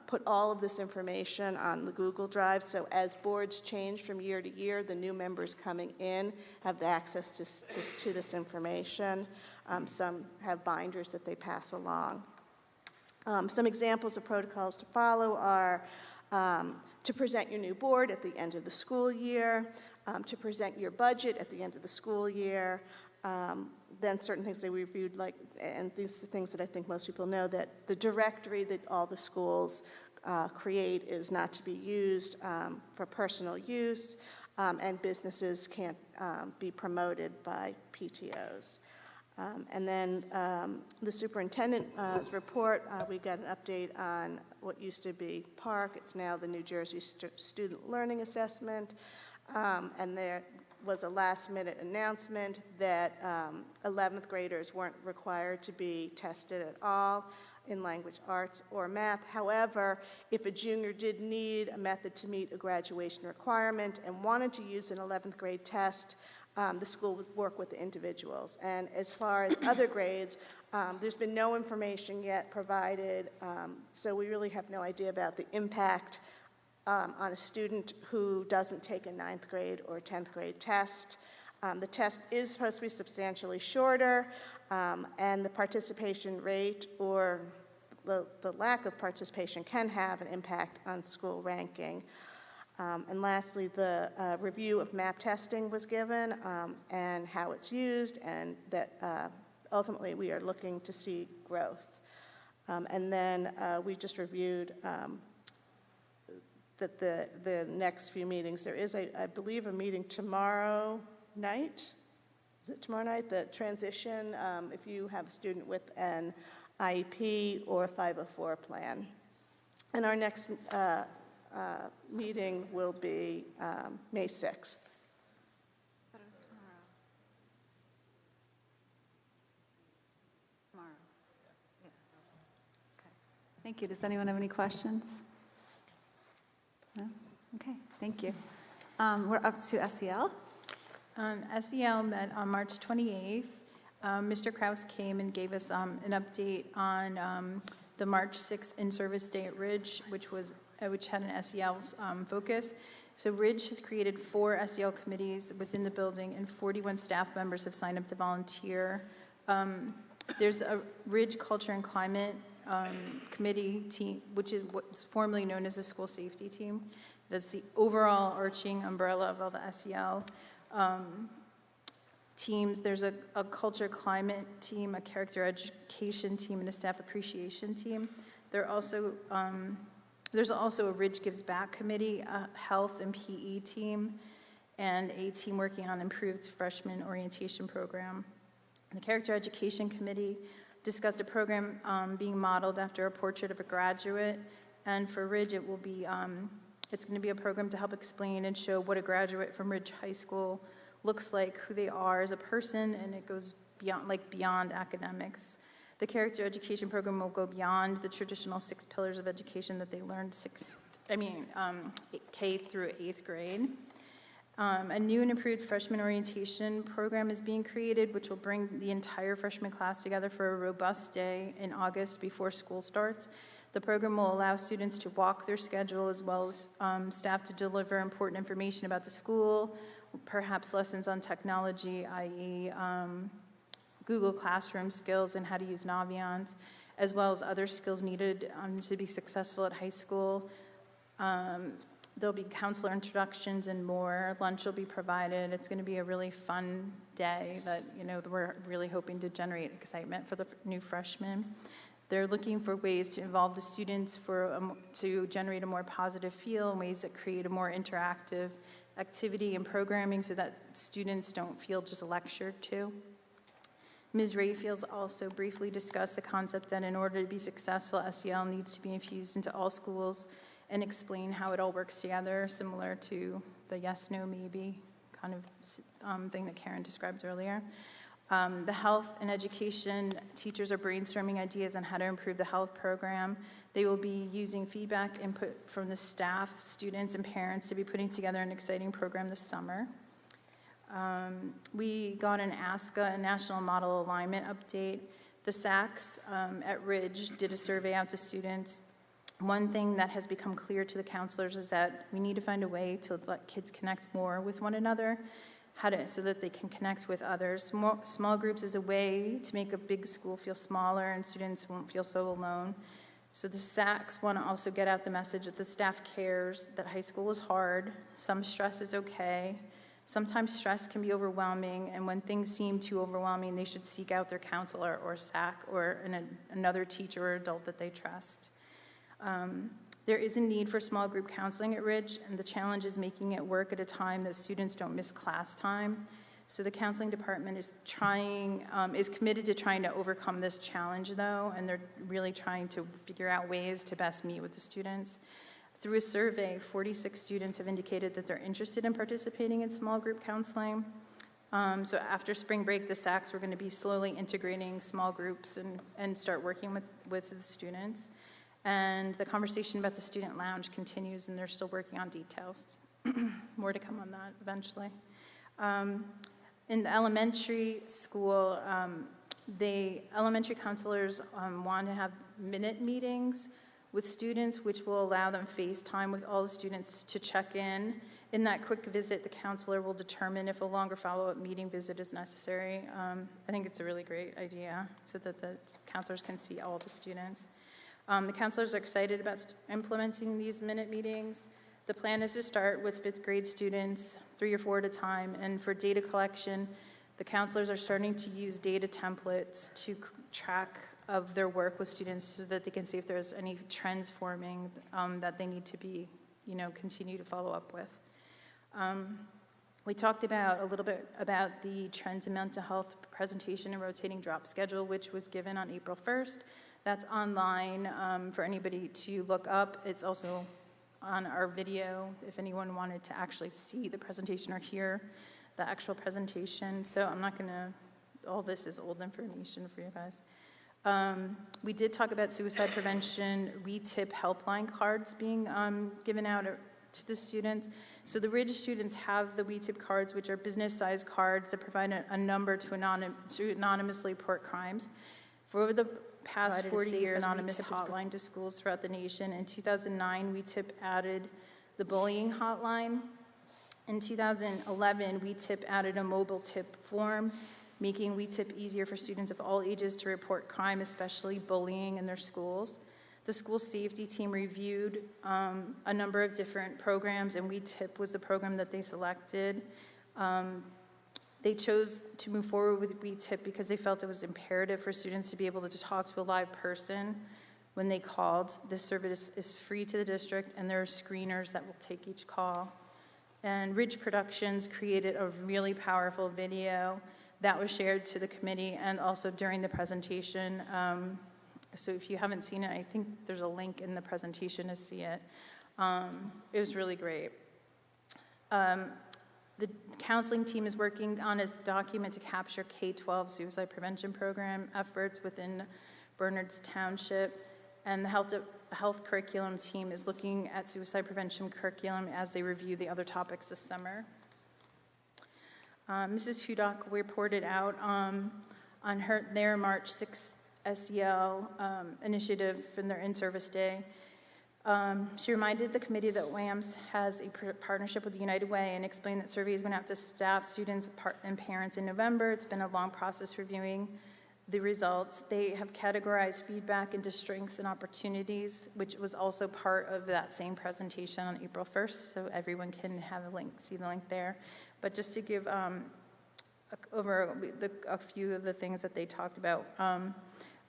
put all of this information on the Google Drive, so as boards change from year to year, the new members coming in have the access to this information. Some have binders that they pass along. Some examples of protocols to follow are to present your new board at the end of the school year, to present your budget at the end of the school year, then certain things they reviewed, like, and these are things that I think most people know, that the directory that all the schools create is not to be used for personal use, and businesses can't be promoted by PTOs. And then the superintendent's report, we got an update on what used to be PARC. It's now the New Jersey Student Learning Assessment. And there was a last-minute announcement that 11th graders weren't required to be tested at all in language arts or math. However, if a junior did need a method to meet a graduation requirement and wanted to use an 11th grade test, the school would work with the individuals. And as far as other grades, there's been no information yet provided, so we really have no idea about the impact on a student who doesn't take a 9th grade or 10th grade test. The test is supposed to be substantially shorter, and the participation rate or the lack of participation can have an impact on school ranking. And lastly, the review of MAP testing was given and how it's used, and that ultimately we are looking to see growth. And then we just reviewed that the next few meetings, there is, I believe, a meeting tomorrow night. Is it tomorrow night? The transition, if you have a student with an IEP or a 504 plan. And our next meeting will be May 6th. But it was tomorrow. Tomorrow. Yeah. Okay. Thank you. Does anyone have any questions? No? Okay, thank you. We're up to SEL. SEL met on March 28th. Mr. Kraus came and gave us an update on the March 6th in-service day at Ridge, which had an SEL focus. So Ridge has created 4 SEL committees within the building, and 41 staff members have signed up to volunteer. There's a Ridge Culture and Climate committee team, which is what's formerly known as the school safety team. That's the overall arching umbrella of all the SEL teams. There's a culture climate team, a character education team, and a staff appreciation team. There's also a Ridge Gives Back committee, a health and PE team, and a team working on improved freshman orientation program. The character education committee discussed a program being modeled after a portrait of a graduate, and for Ridge it will be, it's going to be a program to help explain and show what a graduate from Ridge High School looks like, who they are as a person, and it goes beyond academics. The character education program will go beyond the traditional 6 pillars of education that they learned K through 8th grade. A new and improved freshman orientation program is being created, which will bring the entire freshman class together for a robust day in August before school starts. The program will allow students to walk their schedule as well as staff to deliver important information about the school, perhaps lessons on technology, i.e. Google Classroom skills and how to use Naviance, as well as other skills needed to be successful at high school. There'll be counselor introductions and more. Lunch will be provided. It's going to be a really fun day that, we're really hoping to generate excitement for the new freshmen. They're looking for ways to involve the students to generate a more positive feel, and ways that create a more interactive activity and programming so that students don't feel just lectured to. Ms. Rayfield also briefly discussed the concept that in order to be successful, SEL needs to be infused into all schools and explain how it all works together, similar to the yes, no, maybe kind of thing that Karen described earlier. The health and education teachers are brainstorming ideas on how to improve the health program. They will be using feedback input from the staff, students, and parents to be putting together an exciting program this summer. We got an ASCA, a National Model Alignment update. The SACs at Ridge did a survey out to students. One thing that has become clear to the counselors is that we need to find a way to let kids connect more with one another, so that they can connect with others. Small groups is a way to make a big school feel smaller and students won't feel so alone. So the SACs want to also get out the message that the staff cares, that high school is hard, some stress is okay. Sometimes stress can be overwhelming, and when things seem too overwhelming, they should seek out their counselor or SAC or another teacher or adult that they trust. There is a need for small group counseling at Ridge, and the challenge is making it work at a time that students don't miss class time. So the counseling department is committed to trying to overcome this challenge, though, and they're really trying to figure out ways to best meet with the students. Through a survey, 46 students have indicated that they're interested in participating in small group counseling. So after spring break, the SACs were going to be slowly integrating small groups and start working with the students. And the conversation about the student lounge continues, and they're still working on details. More to come on that eventually. In the elementary school, the elementary counselors want to have minute meetings with students, which will allow them FaceTime with all the students to check in. In that quick visit, the counselor will determine if a longer follow-up meeting visit is necessary. I think it's a really great idea so that the counselors can see all the students. The counselors are excited about implementing these minute meetings. The plan is to start with fifth grade students, 3 or 4 at a time, and for data collection, the counselors are starting to use data templates to track of their work with students so that they can see if there's any trends forming that they need to be, continue to follow up with. We talked a little bit about the trends in mental health presentation and rotating drop schedule, which was given on April 1st. That's online for anybody to look up. It's also on our video if anyone wanted to actually see the presentation or hear the actual presentation. So I'm not gonna, all this is old information for you guys. We did talk about suicide prevention, WeTip helpline cards being given out to the students. So the Ridge students have the WeTip cards, which are business-sized cards that provide a number to anonymously report crimes. For over the past 40 years, anonymous hotline to schools throughout the nation. In 2009, WeTip added the bullying hotline. In 2011, WeTip added a mobile tip form, making WeTip easier for students of all ages to report crime, especially bullying in their schools. The school safety team reviewed a number of different programs, and WeTip was the program that they selected. They chose to move forward with WeTip because they felt it was imperative for students to be able to talk to a live person when they called. This service is free to the district, and there are screeners that will take each call. And Ridge Productions created a really powerful video that was shared to the committee and also during the presentation. So if you haven't seen it, I think there's a link in the presentation to see it. It was really great. The counseling team is working on a document to capture K-12 suicide prevention program efforts within Bernards Township, and the health curriculum team is looking at suicide prevention curriculum as they review the other topics this summer. Mrs. Hudak reported out on their March 6th SEL initiative from their in-service day. She reminded the committee that WAMS has a partnership with United Way and explained that surveys went out to staff, students, and parents in November. It's been a long process reviewing the results. They have categorized feedback into strengths and opportunities, which was also part of that same presentation on April 1st, so everyone can have a link, see the link there. But just to give over a few of the things that they talked about.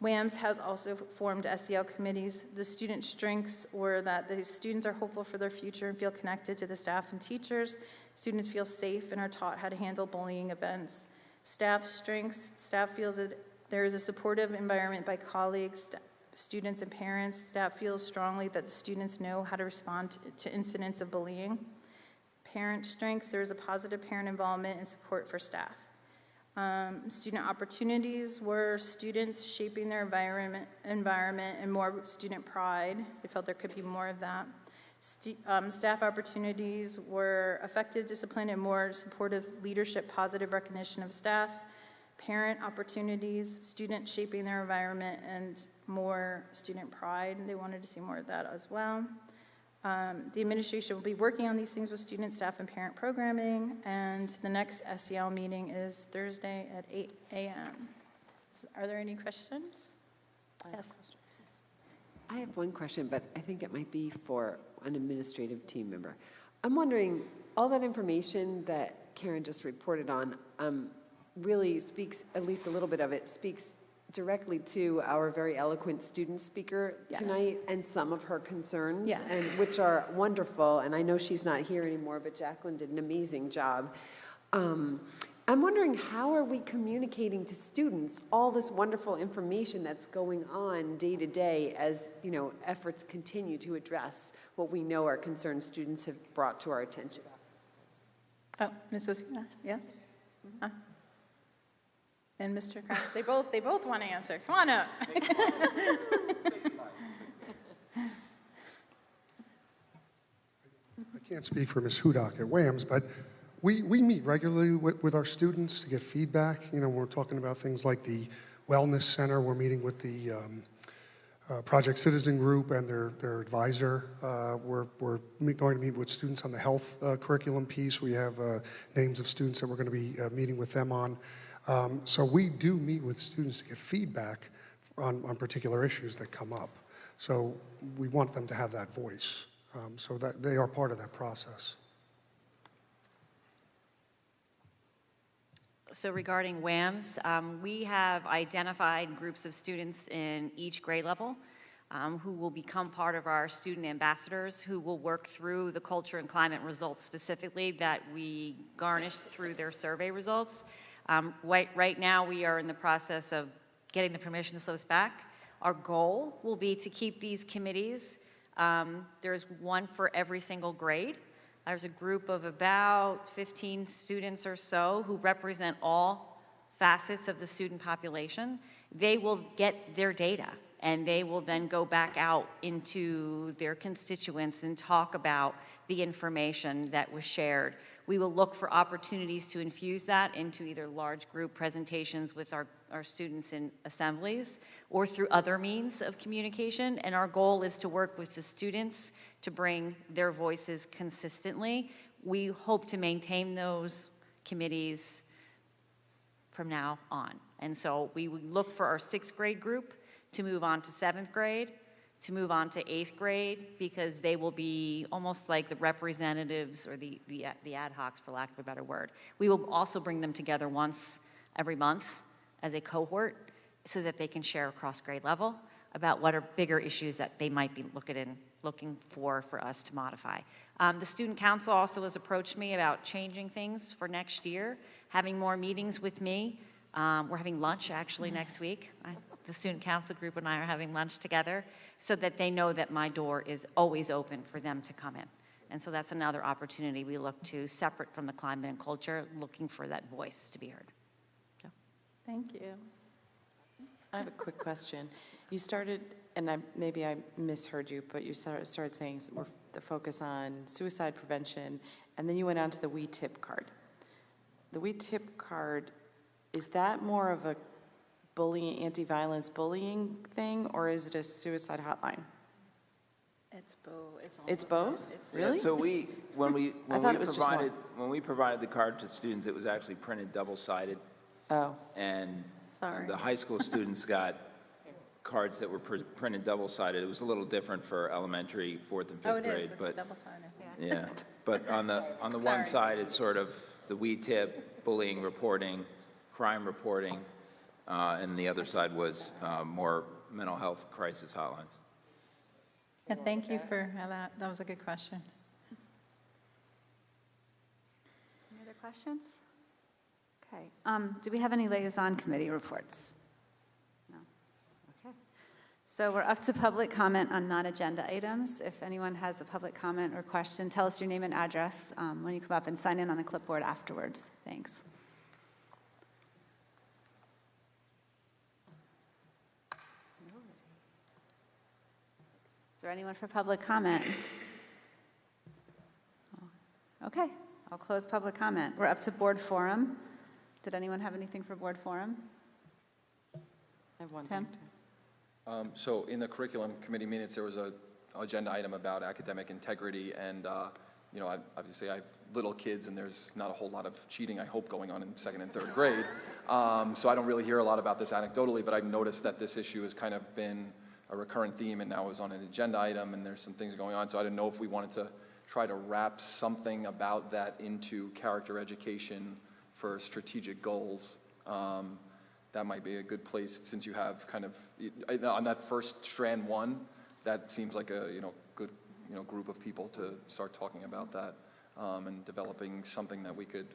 WAMS has also formed SEL committees. The student strengths were that the students are hopeful for their future and feel connected to the staff and teachers. Students feel safe and are taught how to handle bullying events. Staff strengths, staff feels that there is a supportive environment by colleagues, students, and parents. Staff feels strongly that the students know how to respond to incidents of bullying. Parent strengths, there is a positive parent involvement and support for staff. Student opportunities were students shaping their environment and more student pride. They felt there could be more of that. Staff opportunities were effective discipline and more supportive leadership, positive recognition of staff. Parent opportunities, students shaping their environment and more student pride. They wanted to see more of that as well. The administration will be working on these things with student, staff, and parent programming, and the next SEL meeting is Thursday at 8 a.m. Are there any questions? Yes. I have one question, but I think it might be for an administrative team member. I'm wondering, all that information that Karen just reported on really speaks, at least a little bit of it, speaks directly to our very eloquent student speaker tonight and some of her concerns, Yes. and which are wonderful. And I know she's not here anymore, but Jacqueline did an amazing job. I'm wondering, how are we communicating to students all this wonderful information that's going on day to day as, you know, efforts continue to address what we know our concerned students have brought to our attention? Oh, Mrs. Yes? And Mr. Kraft, they both want to answer. Come on up. I can't speak for Ms. Hudak at Williams, but we meet regularly with our students to get feedback. You know, we're talking about things like the Wellness Center. We're meeting with the Project Citizen Group and their advisor. We're going to meet with students on the health curriculum piece. We have names of students that we're going to be meeting with them on. So we do meet with students to get feedback on particular issues that come up. So we want them to have that voice, so that they are part of that process. So regarding WAMs, we have identified groups of students in each grade level who will become part of our student ambassadors, who will work through the culture and climate results specifically that we garnished through their survey results. Right now, we are in the process of getting the permission slips back. Our goal will be to keep these committees. There's one for every single grade. There's a group of about 15 students or so who represent all facets of the student population. They will get their data, and they will then go back out into their constituents and talk about the information that was shared. We will look for opportunities to infuse that into either large group presentations with our students in assemblies or through other means of communication. And our goal is to work with the students to bring their voices consistently. We hope to maintain those committees from now on. And so we would look for our 6th grade group to move on to 7th grade, to move on to 8th grade, because they will be almost like the representatives or the ad hocs, for lack of a better word. We will also bring them together once every month as a cohort so that they can share across grade level about what are bigger issues that they might be looking for us to modify. The student council also has approached me about changing things for next year, having more meetings with me. We're having lunch actually next week. The student council group and I are having lunch together so that they know that my door is always open for them to come in. And so that's another opportunity we look to, separate from the climate and culture, looking for that voice to be heard. So. Thank you. I have a quick question. You started, and maybe I misheard you, but you started saying the focus on suicide prevention, and then you went on to the We Tip card. The We Tip card, is that more of a bullying, anti-violence bullying thing, or is it a suicide hotline? It's both. It's both? Really? Yeah, so when we provided the card to students, it was actually printed double-sided. Oh. And Sorry. the high school students got cards that were printed double-sided. It was a little different for elementary, 4th and 5th grade. It's double-sided. Yeah, but on the one side, it's sort of the We Tip, bullying reporting, crime reporting, and the other side was more mental health crisis hotlines. Yeah, thank you for that. That was a good question. Any other questions? Okay. Do we have any liaison committee reports? No? Okay. So we're up to public comment on non-agenda items. If anyone has a public comment or question, tell us your name and address when you come up and sign in on the clipboard afterwards. Thanks. Is there anyone for public comment? Okay, I'll close public comment. We're up to board forum. Did anyone have anything for board forum? I have one Tim? thing. So in the curriculum committee minutes, there was a agenda item about academic integrity, and obviously I have little kids, and there's not a whole lot of cheating, I hope, going on in second and third grade. So I don't really hear a lot about this anecdotally, but I've noticed that this issue has kind of been a recurrent theme, and now is on an agenda item, and there's some things going on. So I didn't know if we wanted to try to wrap something about that into character education for strategic goals. That might be a good place, since you have kind of, on that first strand one, that seems like a good group of people to start talking about that, and developing something that we could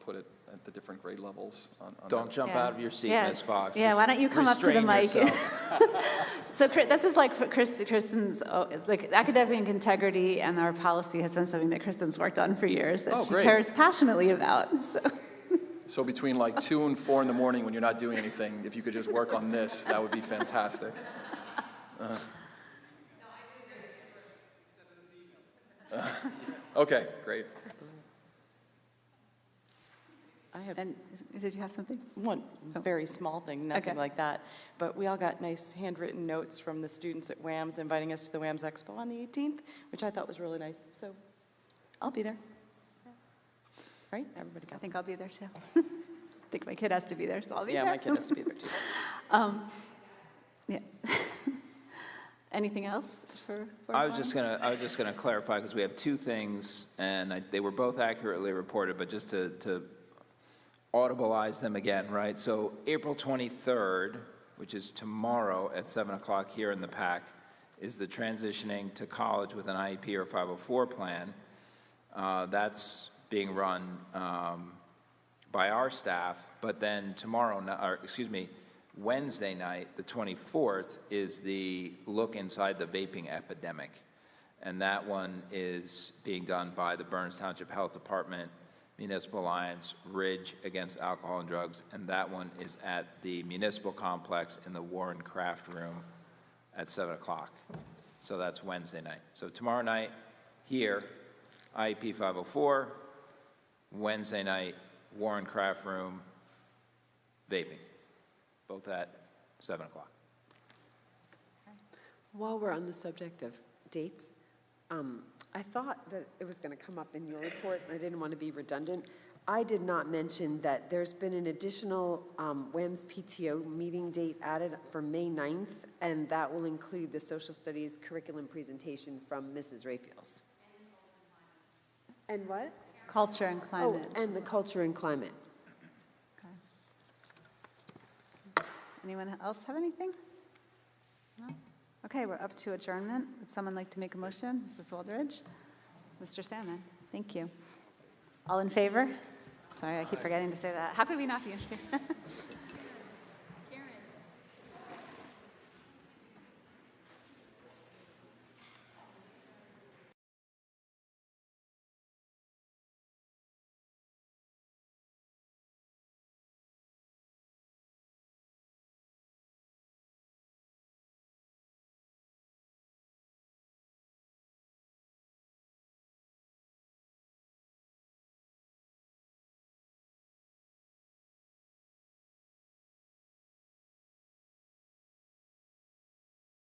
put it at the different grade levels. Don't jump out of your seat, Ms. Fox. Yeah, Just why don't you come up to the restrain mic? yourself. So this is like Kristen's, like academic integrity and our policy has been something that Kristen's worked on for years that she great. cares passionately about. So between like 2 and 4 in the morning when you're not doing anything, if you could just work on this, that would be fantastic. Okay, great. I have And did you have something? one very small thing, nothing Okay. like that. But we all got nice handwritten notes from the students at WAMS inviting us to the WAMS Expo on the 18th, which I thought was really nice. So I'll be there. Right? Everybody I got think I'll be there too. I think my kid has to be there, so I'll be Yeah, there. my kid has to be there too. Yeah. Anything else for board I was forum? just gonna clarify, because we have two things, and they were both accurately reported, but just to audibilize them again, right? So April 23rd, which is tomorrow at 7 o'clock here in the PAC, is the transitioning to college with an IEP or 504 plan. That's being run by our staff, but then Wednesday night, the 24th, is the look inside the vaping epidemic. And that one is being done by the Burns Township Health Department, Municipal Alliance, Ridge Against Alcohol and Drugs, and that one is at the Municipal Complex in the Warren Craft Room at 7 o'clock. So that's Wednesday night. So tomorrow night, here, IEP 504, Wednesday night, Warren Craft Room, vaping, both at 7 o'clock. While we're on the subject of dates, I thought that it was going to come up in your report, and I didn't want to be redundant. I did not mention that there's been an additional WAMS PTO meeting date added for May 9th, and that will include the social studies curriculum presentation from Mrs. Raphaels. And what? Culture and climate. Oh, and the culture and climate. Okay. Anyone else have anything? No? Okay, we're up to adjournment. Would someone like to make a motion? Mrs. Waldridge? Mr. Salmon? Thank you. All in favor? Sorry, I keep forgetting to say that. How could we not be in favor?